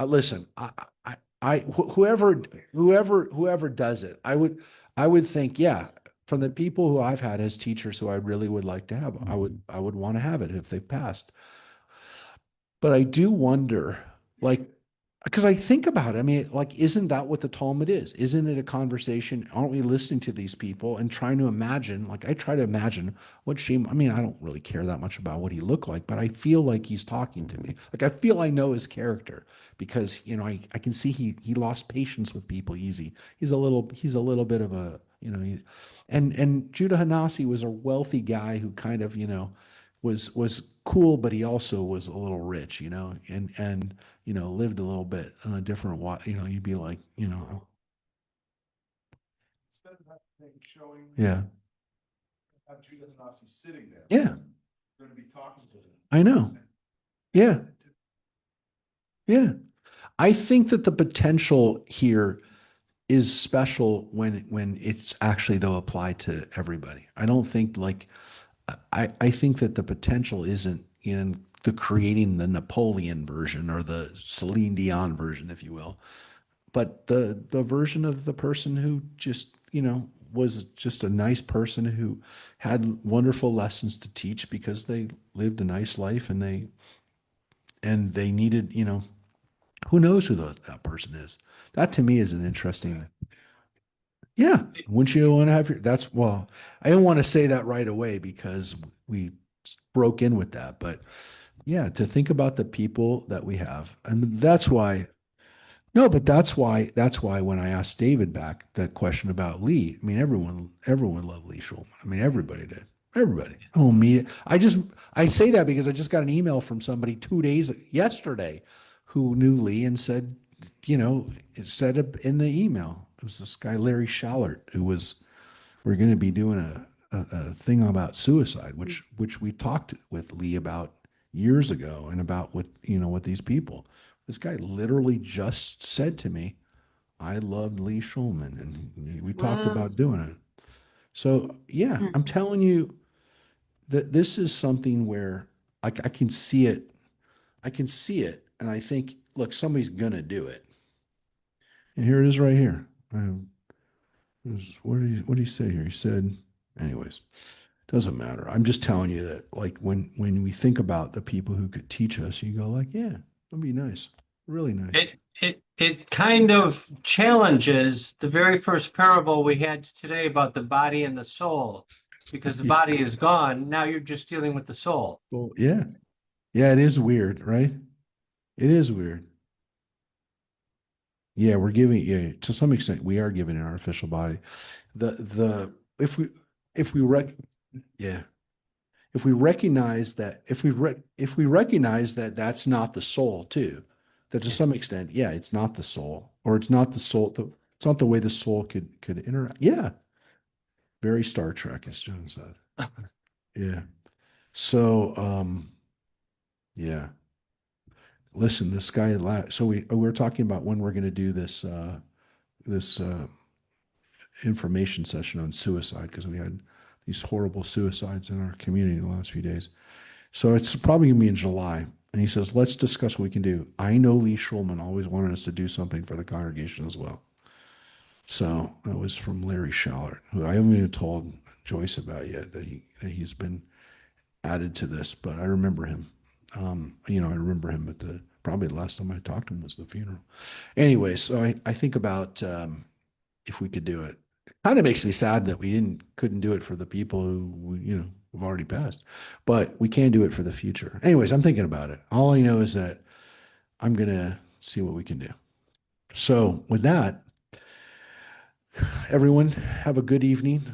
Listen, whoever does it, I would think, yeah, from the people who I've had as teachers who I really would like to have, I would want to have it if they've passed. But I do wonder, like, because I think about it, I mean, like, isn't that what the Talmud is? Isn't it a conversation? Aren't we listening to these people and trying to imagine? Like, I try to imagine what Shame. I mean, I don't really care that much about what he looked like, but I feel like he's talking to me. Like, I feel I know his character because I can see he lost patience with people easy. He's a little bit of a and Judah Hanasi was a wealthy guy who kind of was cool, but he also was a little rich, and lived a little bit on a different way. You'd be like, Instead of that thing showing. yeah, Have Judah Hanasi sitting there. yeah, We're gonna be talking to him. I know. Yeah, yeah. I think that the potential here is special when it's actually though applied to everybody. I don't think like I think that the potential isn't in the creating the Napoleon version or the Celine Dion version, if you will, but the version of the person who just was just a nice person who had wonderful lessons to teach because they lived a nice life and they needed who knows who that person is. That to me is an interesting. Yeah, wouldn't you want to have your? That's well, I don't want to say that right away because we broke in with that, but yeah, to think about the people that we have, and that's why. No, but that's why when I asked David back that question about Lee, I mean everyone loved Lee Schulman. I mean everybody did. Everybody. Oh me. I say that because I just got an email from somebody 2 days yesterday who knew Lee and said, it said it in the email. It was this guy Larry Schallert who was we're going to be doing a thing about suicide, which we talked with Lee about years ago and about with these people. This guy literally just said to me, I loved Lee Schulman, and we talked Wow. about doing it. So yeah, Hmm. I'm telling you that this is something where I can see it. I can see it, and I think, look, somebody's gonna do it. And here it is right here. What did he say here? He said, anyways, doesn't matter. I'm just telling you that, like, when we think about the people who could teach us, you go like, yeah, that'd be nice, really nice. It kind of challenges the very first parable we had today about the body and the soul, because the Yeah. body is gone. Now you're just dealing with the soul. Well, yeah, yeah, it is weird, right? It is weird. Yeah, we're giving, yeah, to some extent, we are giving it our official body. The if we yeah, if we recognize that if we recognize that that's not the soul too, that to some extent, yeah, it's not the soul, or it's not the soul. It's not the way the soul could interact. Yeah, very Star Trek, as John said. Yeah. So, yeah. Listen, this guy. So we were talking about when we're going to do this information session on suicide because we had these horrible suicides in our community in the last few days. So it's probably going to be in July. And he says, let's discuss what we can do. I know Lee Schulman always wanted us to do something for the congregation as well. So that was from Larry Schallert, who I haven't even told Joyce about yet that he's been added to this, but I remember him. I remember him at probably the last time I talked to him was the funeral. Anyway, so I think about if we could do it. Kind of makes me sad that we couldn't do it for the people who have already passed, but we can do it for the future. Anyways, I'm thinking about it. All I know is that I'm gonna see what we can do. So with that, everyone have a good evening.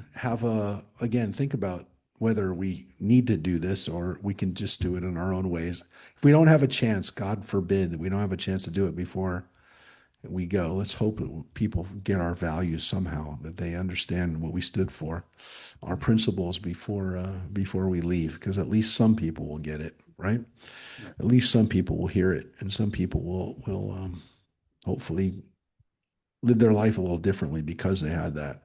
Again, think about whether we need to do this or we can just do it in our own ways. If we don't have a chance, God forbid that we don't have a chance to do it before we go. Let's hope that people get our values somehow, that they understand what we stood for, our principles before we leave, because at least some people will get it, right? At least some people will hear it, and some people will hopefully live their life a little differently because they had that.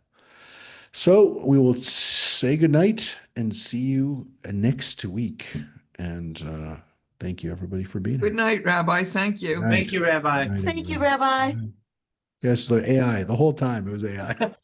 So we will say goodnight and see you next week. And thank you, everybody, for being here. Good night, Rabbi. Thank you. Thank you, Rabbi. Good night, Thank you, everybody. Rabbi. Yes, the AI, the whole time it was AI.